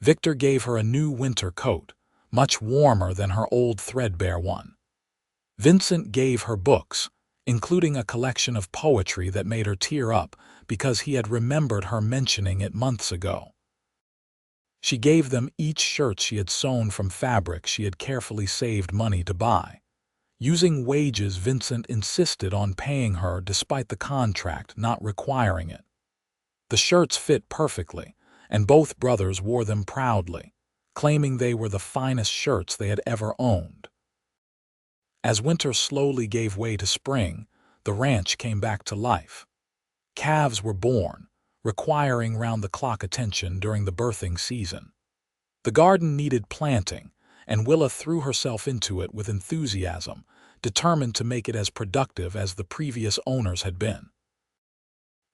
Victor gave her a new winter coat, much warmer than her old threadbare one. Vincent gave her books, including a collection of poetry that made her tear up because he had remembered her mentioning it months ago. She gave them each shirts she had sewn from fabric she had carefully saved money to buy. Using wages, Vincent insisted on paying her despite the contract not requiring it. The shirts fit perfectly, and both brothers wore them proudly, claiming they were the finest shirts they had ever owned. As winter slowly gave way to spring, the ranch came back to life. Calves were born, requiring round-the-clock attention during the birthing season. The garden needed planting, and Willa threw herself into it with enthusiasm, determined to make it as productive as the previous owners had been.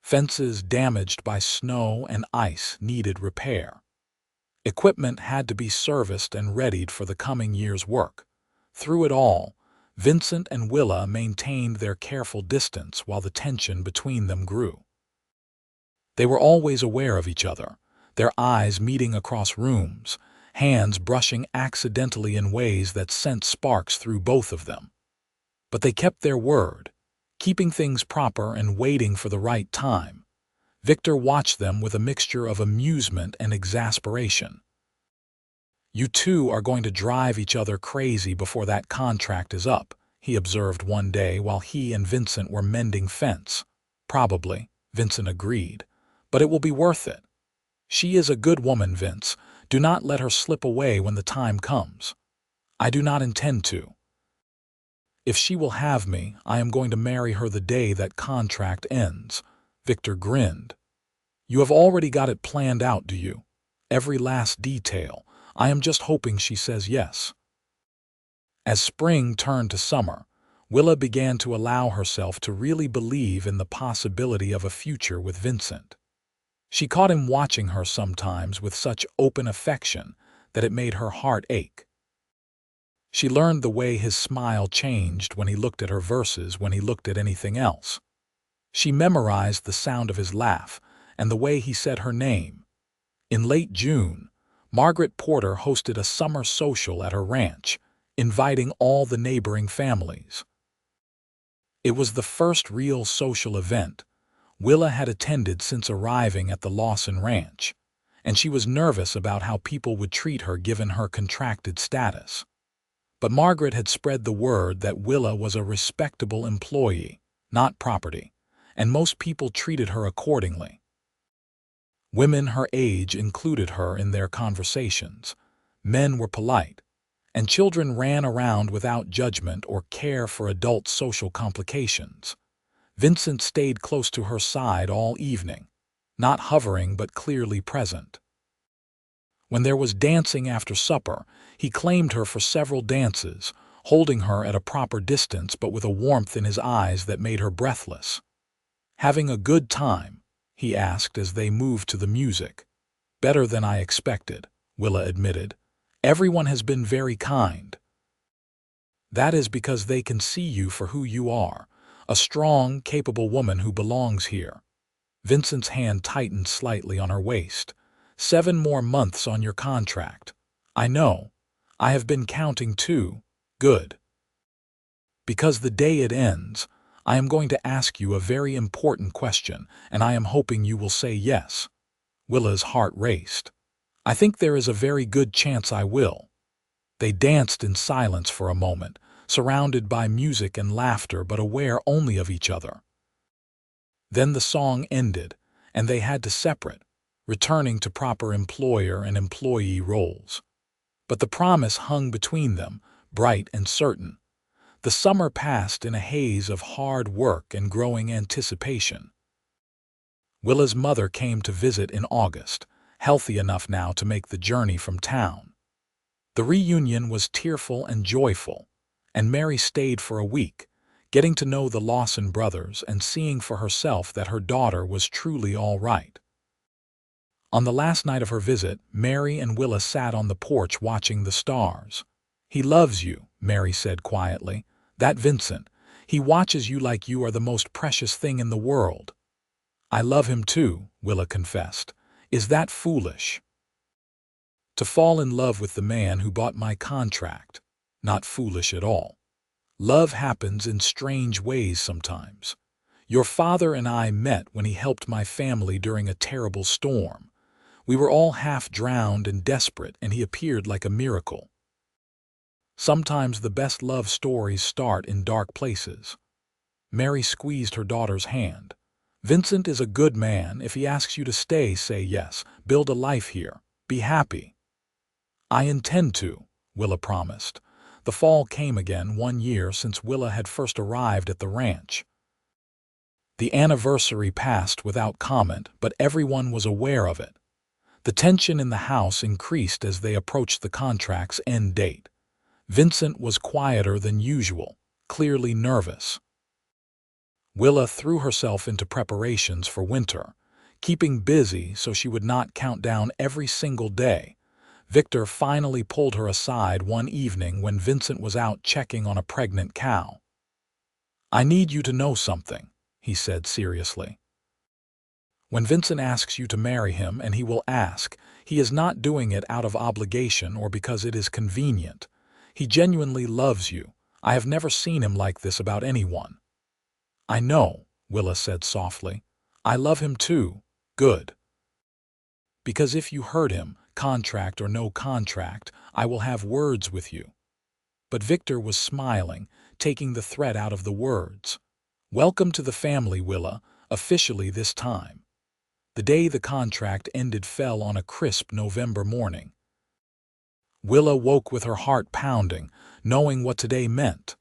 Fences damaged by snow and ice needed repair. Equipment had to be serviced and readied for the coming year's work. Through it all, Vincent and Willa maintained their careful distance while the tension between them grew. They were always aware of each other, their eyes meeting across rooms, hands brushing accidentally in ways that sent sparks through both of them. But they kept their word, keeping things proper and waiting for the right time. Victor watched them with a mixture of amusement and exasperation. "You two are going to drive each other crazy before that contract is up," he observed one day while he and Vincent were mending fence. "Probably," Vincent agreed, "but it will be worth it. She is a good woman, Vince. Do not let her slip away when the time comes." "I do not intend to. If she will have me, I am going to marry her the day that contract ends." Victor grinned. "You have already got it planned out, do you? Every last detail. I am just hoping she says yes." As spring turned to summer, Willa began to allow herself to really believe in the possibility of a future with Vincent. She caught him watching her sometimes with such open affection that it made her heart ache. She learned the way his smile changed when he looked at her versus when he looked at anything else. She memorized the sound of his laugh and the way he said her name. In late June, Margaret Porter hosted a summer social at her ranch, inviting all the neighboring families. It was the first real social event Willa had attended since arriving at the Lawson Ranch, and she was nervous about how people would treat her given her contracted status. But Margaret had spread the word that Willa was a respectable employee, not property, and most people treated her accordingly. Women her age included her in their conversations. Men were polite, and children ran around without judgment or care for adult social complications. Vincent stayed close to her side all evening, not hovering but clearly present. When there was dancing after supper, he claimed her for several dances, holding her at a proper distance but with a warmth in his eyes that made her breathless. "Having a good time?" he asked as they moved to the music. "Better than I expected," Willa admitted. "Everyone has been very kind." "That is because they can see you for who you are, a strong, capable woman who belongs here." Vincent's hand tightened slightly on her waist. "7 more months on your contract." "I know. I have been counting too." "Good. Because the day it ends, I am going to ask you a very important question, and I am hoping you will say yes." Willa's heart raced. "I think there is a very good chance I will." They danced in silence for a moment, surrounded by music and laughter but aware only of each other. Then the song ended, and they had to separate, returning to proper employer and employee roles. But the promise hung between them, bright and certain. The summer passed in a haze of hard work and growing anticipation. Willa's mother came to visit in August, healthy enough now to make the journey from town. The reunion was tearful and joyful, and Mary stayed for a week, getting to know the Lawson brothers and seeing for herself that her daughter was truly all right. On the last night of her visit, Mary and Willa sat on the porch watching the stars. "He loves you," Mary said quietly. "That Vincent. He watches you like you are the most precious thing in the world." "I love him too," Willa confessed. "Is that foolish?" "To fall in love with the man who bought my contract. Not foolish at all. Love happens in strange ways sometimes. Your father and I met when he helped my family during a terrible storm. We were all half drowned and desperate, and he appeared like a miracle. Sometimes the best love stories start in dark places." Mary squeezed her daughter's hand. "Vincent is a good man. If he asks you to stay, say yes. Build a life here. Be happy." "I intend to," Willa promised. The fall came again, 1 year since Willa had first arrived at the ranch. The anniversary passed without comment, but everyone was aware of it. The tension in the house increased as they approached the contract's end date. Vincent was quieter than usual, clearly nervous. Willa threw herself into preparations for winter, keeping busy so she would not count down every single day. Victor finally pulled her aside one evening when Vincent was out checking on a pregnant cow. "I need you to know something," he said seriously. "When Vincent asks you to marry him, and he will ask, he is not doing it out of obligation or because it is convenient. He genuinely loves you. I have never seen him like this about anyone." "I know," Willa said softly. "I love him too. Good. Because if you hurt him, contract or no contract, I will have words with you." But Victor was smiling, taking the threat out of the words. "Welcome to the family, Willa, officially this time." The day the contract ended fell on a crisp November morning. Willa woke with her heart pounding, knowing what today meant.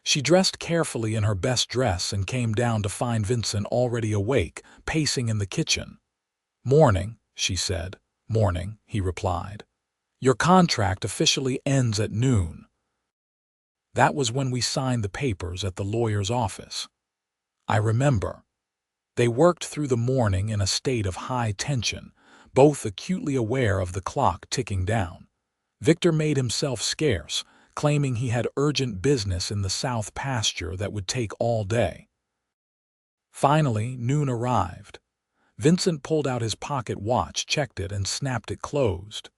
She dressed carefully in her best dress and came down to find Vincent already awake, pacing in the kitchen. "Morning," she said. "Morning," he replied. "Your contract officially ends at noon." That was when we signed the papers at the lawyer's office. I remember. They worked through the morning in a state of high tension, both acutely aware of the clock ticking down. Victor made himself scarce, claiming he had urgent business in the south pasture that would take all day. Finally, noon arrived. Vincent pulled out his pocket watch, checked it, and snapped it closed.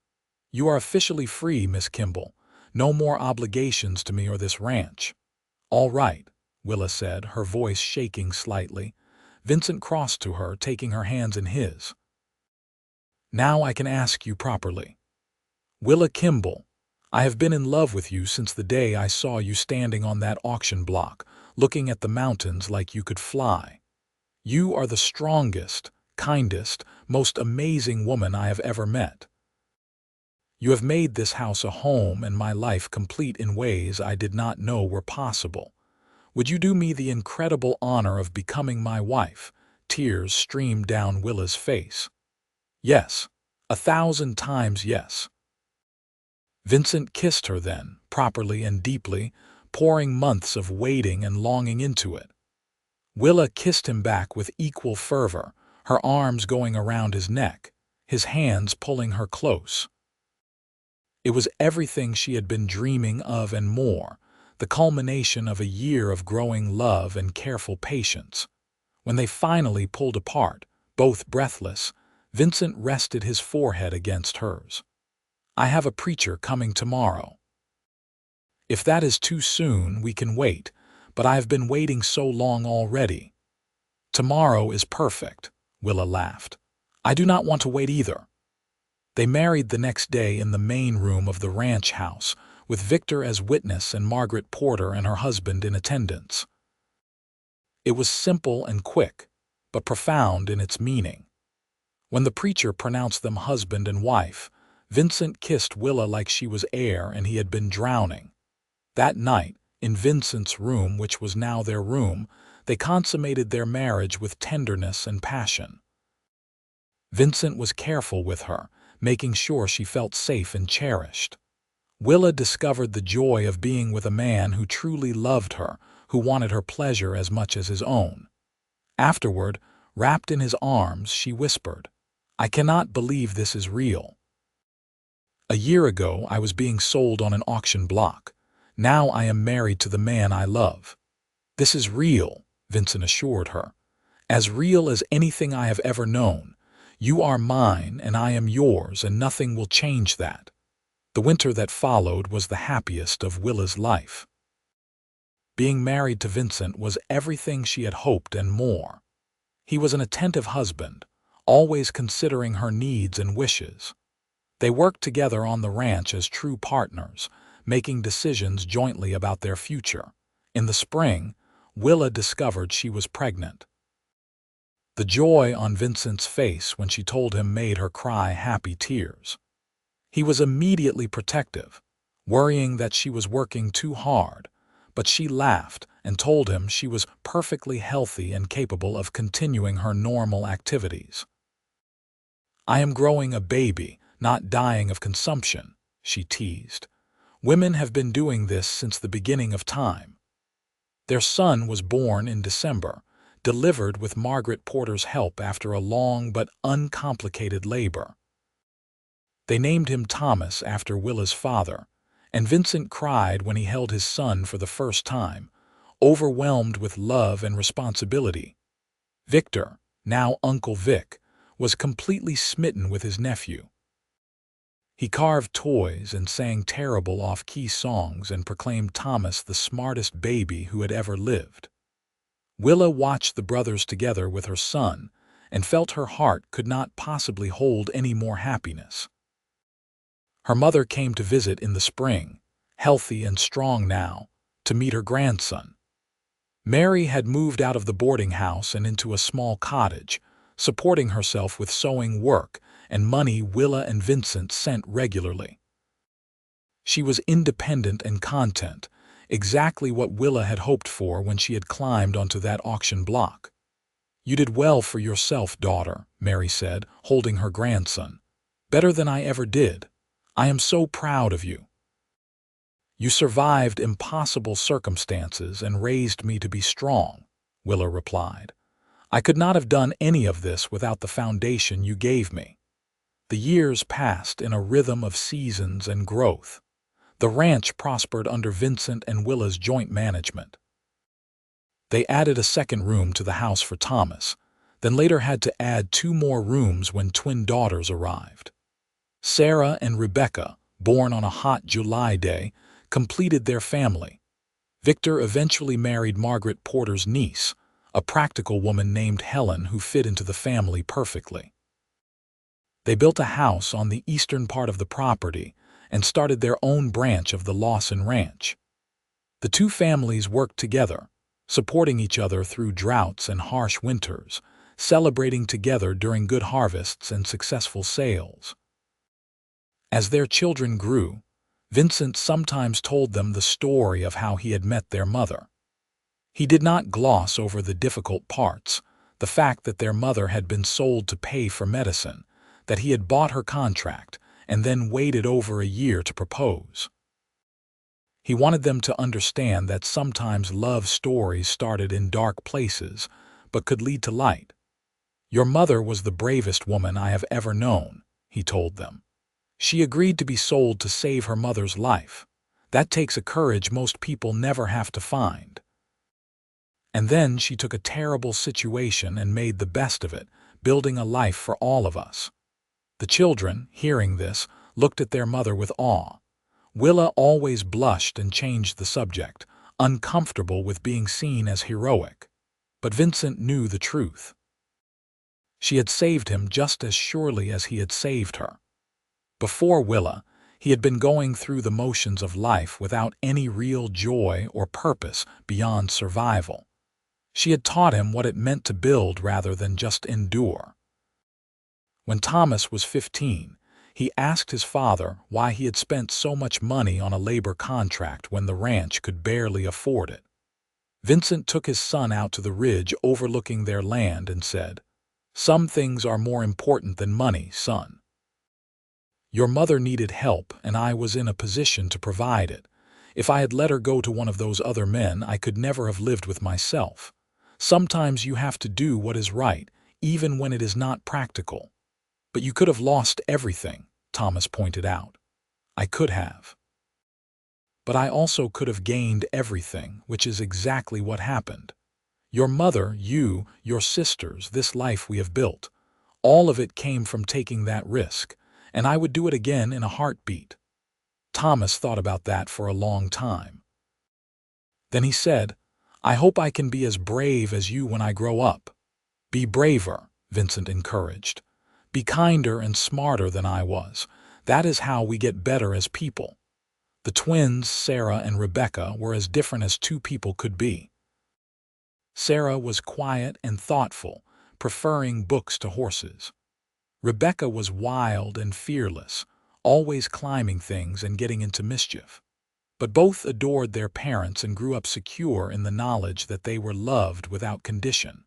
"You are officially free, Miss Kimble. No more obligations to me or this ranch." "All right," Willa said, her voice shaking slightly. Vincent crossed to her, taking her hands in his. "Now I can ask you properly. Willa Kimble, I have been in love with you since the day I saw you standing on that auction block, looking at the mountains like you could fly. You are the strongest, kindest, most amazing woman I have ever met. You have made this house a home and my life complete in ways I did not know were possible. Would you do me the incredible honor of becoming my wife?" Tears streamed down Willa's face. "Yes, 1,000 times yes." Vincent kissed her then, properly and deeply, pouring months of waiting and longing into it. Willa kissed him back with equal fervor, her arms going around his neck, his hands pulling her close. It was everything she had been dreaming of and more, the culmination of a year of growing love and careful patience. When they finally pulled apart, both breathless, Vincent rested his forehead against hers. "I have a preacher coming tomorrow. If that is too soon, we can wait, but I have been waiting so long already." "Tomorrow is perfect," Willa laughed. "I do not want to wait either." They married the next day in the main room of the ranch house, with Victor as witness and Margaret Porter and her husband in attendance. It was simple and quick, but profound in its meaning. When the preacher pronounced them husband and wife, Vincent kissed Willa like she was air and he had been drowning. That night, in Vincent's room, which was now their room, they consummated their marriage with tenderness and passion. Vincent was careful with her, making sure she felt safe and cherished. Willa discovered the joy of being with a man who truly loved her, who wanted her pleasure as much as his own. Afterward, wrapped in his arms, she whispered, "I cannot believe this is real. A year ago, I was being sold on an auction block. Now I am married to the man I love. This is real," Vincent assured her. "As real as anything I have ever known. You are mine and I am yours, and nothing will change that." The winter that followed was the happiest of Willa's life. Being married to Vincent was everything she had hoped and more. He was an attentive husband, always considering her needs and wishes. They worked together on the ranch as true partners, making decisions jointly about their future. In the spring, Willa discovered she was pregnant. The joy on Vincent's face when she told him made her cry happy tears. He was immediately protective, worrying that she was working too hard, but she laughed and told him she was perfectly healthy and capable of continuing her normal activities. "I am growing a baby, not dying of consumption," she teased. "Women have been doing this since the beginning of time." Their son was born in December, delivered with Margaret Porter's help after a long but uncomplicated labor. They named him Thomas after Willa's father, and Vincent cried when he held his son for the first time, overwhelmed with love and responsibility. Victor, now Uncle Vic, was completely smitten with his nephew. He carved toys and sang terrible off-key songs and proclaimed Thomas the smartest baby who had ever lived. Willa watched the brothers together with her son and felt her heart could not possibly hold any more happiness. Her mother came to visit in the spring, healthy and strong now, to meet her grandson. Mary had moved out of the boarding house and into a small cottage, supporting herself with sewing work and money Willa and Vincent sent regularly. She was independent and content, exactly what Willa had hoped for when she had climbed onto that auction block. "You did well for yourself, daughter," Mary said, holding her grandson. "Better than I ever did. I am so proud of you. You survived impossible circumstances and raised me to be strong," Willa replied. "I could not have done any of this without the foundation you gave me." The years passed in a rhythm of seasons and growth. The ranch prospered under Vincent and Willa's joint management. They added a second room to the house for Thomas, then later had to add 2 more rooms when twin daughters arrived. Sarah and Rebecca, born on a hot July day, completed their family. Victor eventually married Margaret Porter's niece, a practical woman named Helen who fit into the family perfectly. They built a house on the eastern part of the property and started their own branch of the Lawson Ranch. The two families worked together, supporting each other through droughts and harsh winters, celebrating together during good harvests and successful sales. As their children grew, Vincent sometimes told them the story of how he had met their mother. He did not gloss over the difficult parts, the fact that their mother had been sold to pay for medicine, that he had bought her contract, and then waited over a year to propose. He wanted them to understand that sometimes love stories started in dark places, but could lead to light. "Your mother was the bravest woman I have ever known," he told them. "She agreed to be sold to save her mother's life. That takes a courage most people never have to find. And then she took a terrible situation and made the best of it, building a life for all of us." The children, hearing this, looked at their mother with awe. Willa always blushed and changed the subject, uncomfortable with being seen as heroic. But Vincent knew the truth. She had saved him just as surely as he had saved her. Before Willa, he had been going through the motions of life without any real joy or purpose beyond survival. She had taught him what it meant to build rather than just endure. When Thomas was 15, he asked his father why he had spent so much money on a labor contract when the ranch could barely afford it. Vincent took his son out to the ridge overlooking their land and said, "Some things are more important than money, son. Your mother needed help, and I was in a position to provide it. If I had let her go to one of those other men, I could never have lived with myself. Sometimes you have to do what is right, even when it is not practical." "But you could have lost everything," Thomas pointed out. "I could have. But I also could have gained everything, which is exactly what happened. Your mother, you, your sisters, this life we have built, all of it came from taking that risk, and I would do it again in a heartbeat." Thomas thought about that for a long time. Then he said, "I hope I can be as brave as you when I grow up." "Be braver," Vincent encouraged. "Be kinder and smarter than I was. That is how we get better as people." The twins, Sarah and Rebecca, were as different as two people could be. Sarah was quiet and thoughtful, preferring books to horses. Rebecca was wild and fearless, always climbing things and getting into mischief. But both adored their parents and grew up secure in the knowledge that they were loved without condition.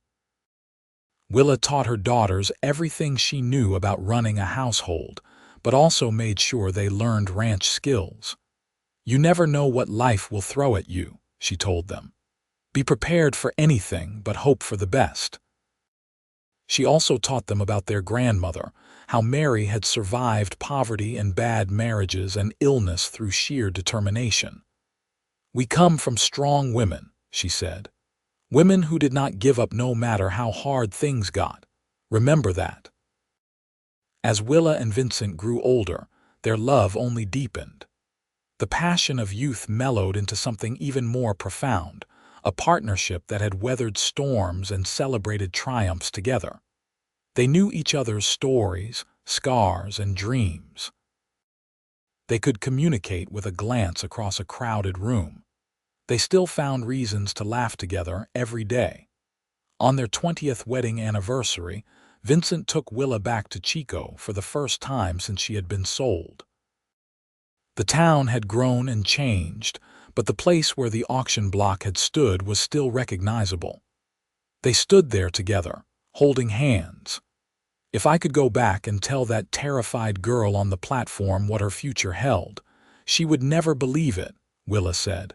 Willa taught her daughters everything she knew about running a household, but also made sure they learned ranch skills. "You never know what life will throw at you," she told them. Be prepared for anything, but hope for the best. She also taught them about their grandmother, how Mary had survived poverty and bad marriages and illness through sheer determination. We come from strong women, she said. Women who did not give up no matter how hard things got. Remember that. As Willa and Vincent grew older, their love only deepened. The passion of youth mellowed into something even more profound, a partnership that had weathered storms and celebrated triumphs together. They knew each other's stories, scars, and dreams. They could communicate with a glance across a crowded room. They still found reasons to laugh together every day. On their 20th wedding anniversary, Vincent took Willa back to Chico for the first time since she had been sold. The town had grown and changed, but the place where the auction block had stood was still recognizable. They stood there together, holding hands. If I could go back and tell that terrified girl on the platform what her future held, she would never believe it, Willa said.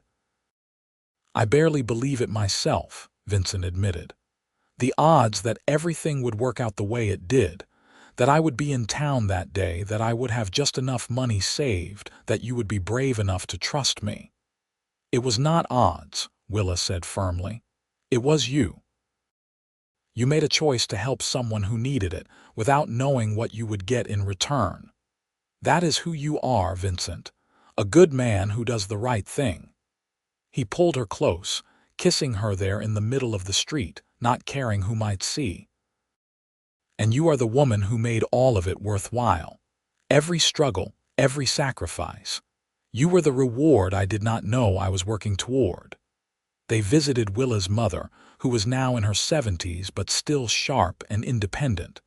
I barely believe it myself, Vincent admitted. The odds that everything would work out the way it did, that I would be in town that day, that I would have just enough money saved, that you would be brave enough to trust me. It was not odds, Willa said firmly. It was you. You made a choice to help someone who needed it without knowing what you would get in return. That is who you are, Vincent, a good man who does the right thing. He pulled her close, kissing her there in the middle of the street, not caring who might see. And you are the woman who made all of it worthwhile. Every struggle, every sacrifice. You were the reward I did not know I was working toward. They visited Willa's mother, who was now in her 70s but still sharp and independent.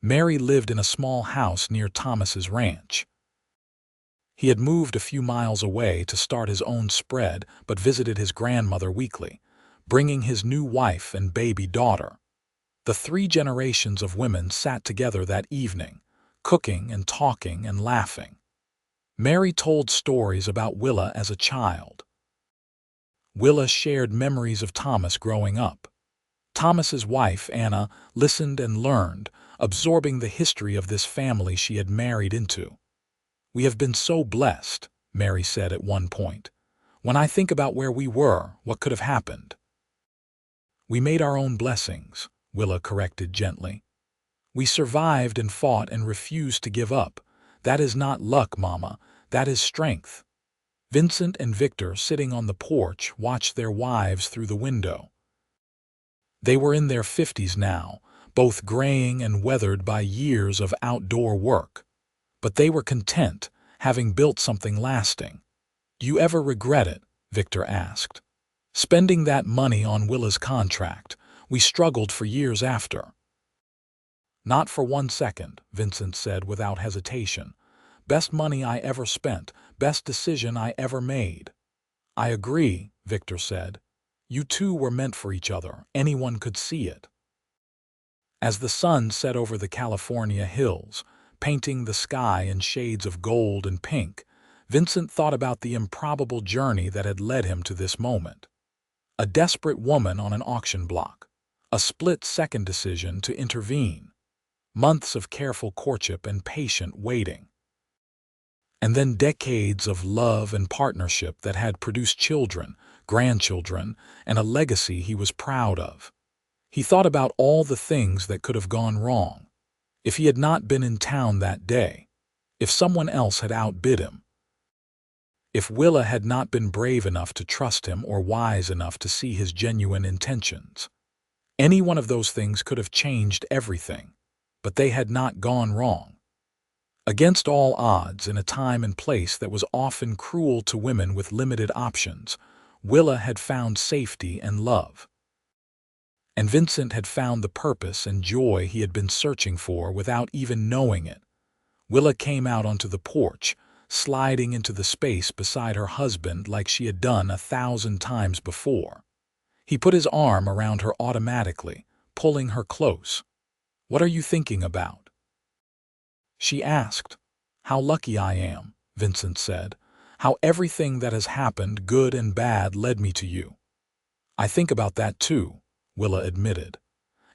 Mary lived in a small house near Thomas's ranch. He had moved a few miles away to start his own spread but visited his grandmother weekly, bringing his new wife and baby daughter. The 3 generations of women sat together that evening, cooking and talking and laughing. Mary told stories about Willa as a child. Willa shared memories of Thomas growing up. Thomas's wife, Anna, listened and learned, absorbing the history of this family she had married into. We have been so blessed, Mary said at one point. When I think about where we were, what could have happened? We made our own blessings, Willa corrected gently. We survived and fought and refused to give up. That is not luck, Mama. That is strength. Vincent and Victor, sitting on the porch, watched their wives through the window. They were in their 50s now, both graying and weathered by years of outdoor work. But they were content, having built something lasting. Do you ever regret it? Victor asked. Spending that money on Willa's contract, we struggled for years after. Not for 1 second, Vincent said without hesitation. Best money I ever spent, best decision I ever made. I agree, Victor said. You two were meant for each other, anyone could see it. As the sun set over the California hills, painting the sky in shades of gold and pink, Vincent thought about the improbable journey that had led him to this moment. A desperate woman on an auction block, a split-second decision to intervene, months of careful courtship and patient waiting, and then decades of love and partnership that had produced children, grandchildren, and a legacy he was proud of. He thought about all the things that could have gone wrong. If he had not been in town that day, if someone else had outbid him, if Willa had not been brave enough to trust him or wise enough to see his genuine intentions. Any one of those things could have changed everything, but they had not gone wrong. Against all odds, in a time and place that was often cruel to women with limited options, Willa had found safety and love. And Vincent had found the purpose and joy he had been searching for without even knowing it. Willa came out onto the porch, sliding into the space beside her husband like she had done 1,000 times before. He put his arm around her automatically, pulling her close. "What are you thinking about?" She asked. "How lucky I am," Vincent said. "How everything that has happened, good and bad, led me to you." I think about that too, Willa admitted.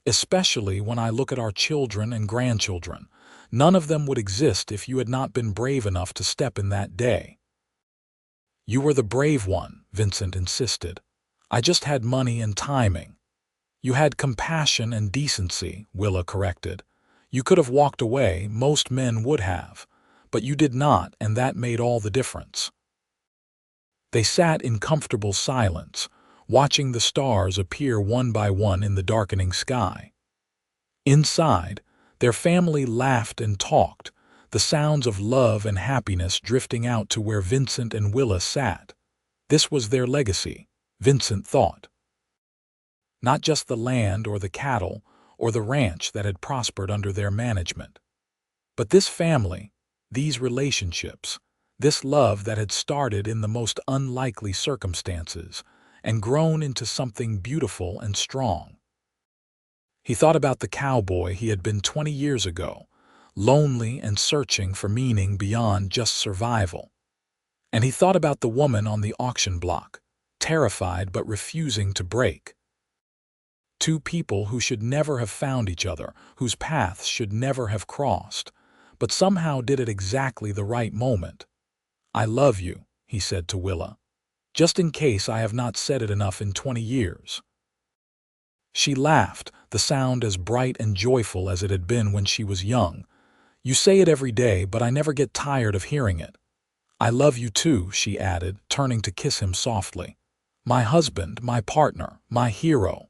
Especially when I look at our children and grandchildren. None of them would exist if you had not been brave enough to step in that day. You were the brave one, Vincent insisted. I just had money and timing. You had compassion and decency, Willa corrected. You could have walked away, most men would have. But you did not, and that made all the difference. They sat in comfortable silence, watching the stars appear one by one in the darkening sky. Inside, their family laughed and talked, the sounds of love and happiness drifting out to where Vincent and Willa sat. This was their legacy, Vincent thought. Not just the land or the cattle or the ranch that had prospered under their management, but this family, these relationships, this love that had started in the most unlikely circumstances and grown into something beautiful and strong. He thought about the cowboy he had been 20 years ago, lonely and searching for meaning beyond just survival. And he thought about the woman on the auction block, terrified but refusing to break. Two people who should never have found each other, whose paths should never have crossed, but somehow did at exactly the right moment. I love you, he said to Willa, just in case I have not said it enough in 20 years. She laughed, the sound as bright and joyful as it had been when she was young. You say it every day, but I never get tired of hearing it. I love you too, she added, turning to kiss him softly. My husband, my partner, my hero.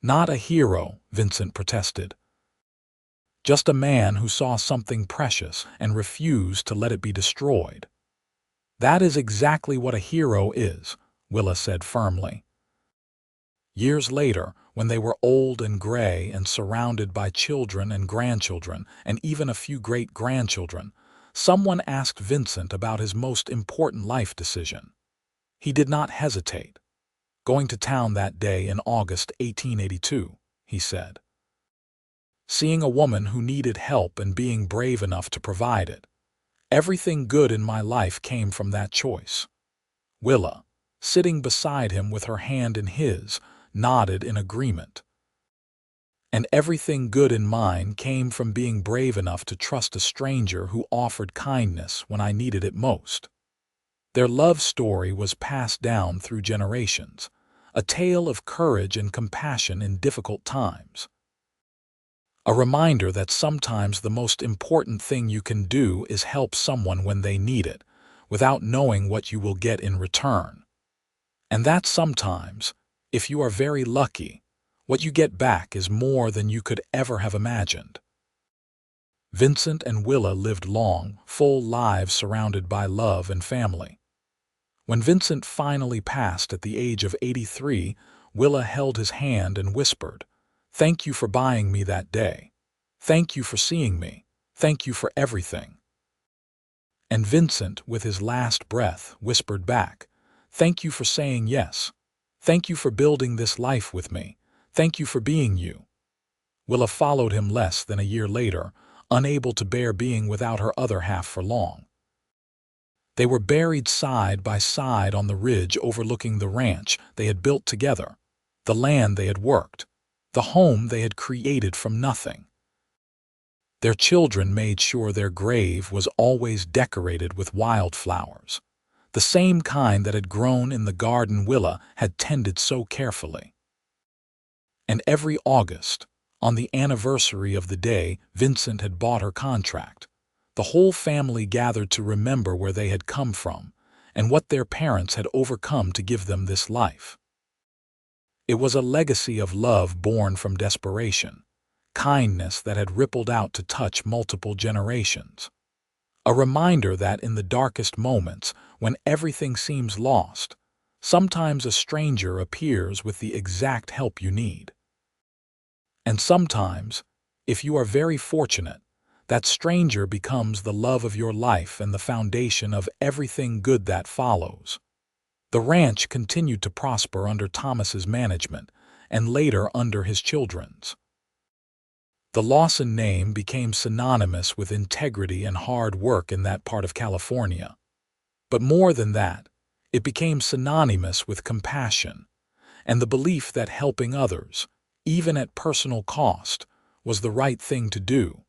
Not a hero, Vincent protested. Just a man who saw something precious and refused to let it be destroyed. That is exactly what a hero is, Willa said firmly. Years later, when they were old and gray and surrounded by children and grandchildren and even a few great-grandchildren, someone asked Vincent about his most important life decision. He did not hesitate. Going to town that day in August 1882, he said. Seeing a woman who needed help and being brave enough to provide it. Everything good in my life came from that choice. Willa, sitting beside him with her hand in his, nodded in agreement. And everything good in mine came from being brave enough to trust a stranger who offered kindness when I needed it most. Their love story was passed down through generations, a tale of courage and compassion in difficult times. A reminder that sometimes the most important thing you can do is help someone when they need it, without knowing what you will get in return. And that sometimes, if you are very lucky, what you get back is more than you could ever have imagined. Vincent and Willa lived long, full lives surrounded by love and family. When Vincent finally passed at the age of 83, Willa held his hand and whispered, "Thank you for buying me that day. Thank you for seeing me. Thank you for everything." And Vincent, with his last breath, whispered back, "Thank you for saying yes. Thank you for building this life with me. Thank you for being you." Willa followed him less than a year later, unable to bear being without her other half for long. They were buried side by side on the ridge overlooking the ranch they had built together, the land they had worked, the home they had created from nothing. Their children made sure their grave was always decorated with wildflowers, the same kind that had grown in the garden Willa had tended so carefully. And every August, on the anniversary of the day Vincent had bought her contract, the whole family gathered to remember where they had come from and what their parents had overcome to give them this life. It was a legacy of love born from desperation, kindness that had rippled out to touch multiple generations. A reminder that in the darkest moments, when everything seems lost, sometimes a stranger appears with the exact help you need. And sometimes, if you are very fortunate, that stranger becomes the love of your life and the foundation of everything good that follows. The ranch continued to prosper under Thomas's management and later under his children's. The Lawson name became synonymous with integrity and hard work in that part of California. But more than that, it became synonymous with compassion, and the belief that helping others, even at personal cost, was the right thing to do.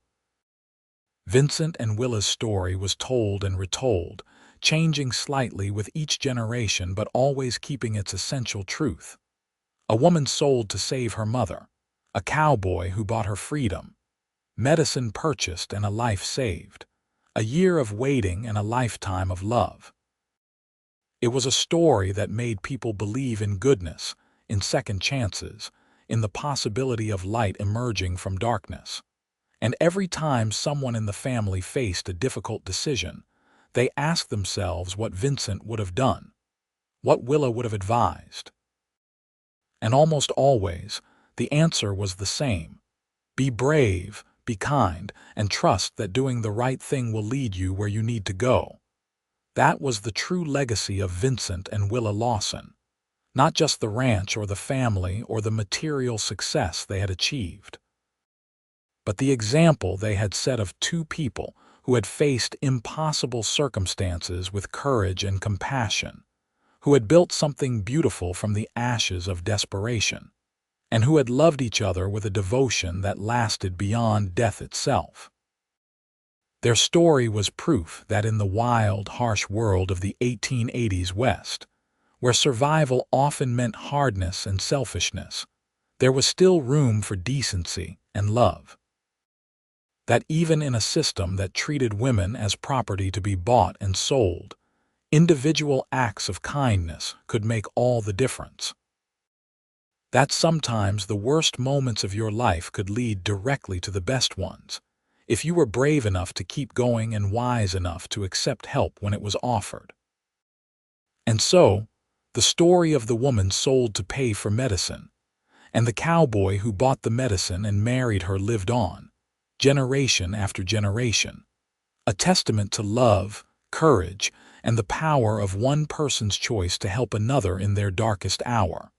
Vincent and Willa's story was told and retold, changing slightly with each generation but always keeping its essential truth. A woman sold to save her mother, a cowboy who bought her freedom, medicine purchased and a life saved, a year of waiting and a lifetime of love. It was a story that made people believe in goodness, in second chances, in the possibility of light emerging from darkness. And every time someone in the family faced a difficult decision, they asked themselves what Vincent would have done, what Willa would have advised. And almost always, the answer was the same. Be brave, be kind, and trust that doing the right thing will lead you where you need to go. That was the true legacy of Vincent and Willa Lawson, not just the ranch or the family or the material success they had achieved, but the example they had set of two people who had faced impossible circumstances with courage and compassion, who had built something beautiful from the ashes of desperation, and who had loved each other with a devotion that lasted beyond death itself. Their story was proof that in the wild, harsh world of the 1880s West, where survival often meant hardness and selfishness, there was still room for decency and love. That even in a system that treated women as property to be bought and sold, individual acts of kindness could make all the difference. That sometimes the worst moments of your life could lead directly to the best ones, if you were brave enough to keep going and wise enough to accept help when it was offered. And so, the story of the woman sold to pay for medicine, and the cowboy who bought the medicine and married her lived on, generation after generation, a testament to love, courage, and the power of one person's choice to help another in their darkest hour.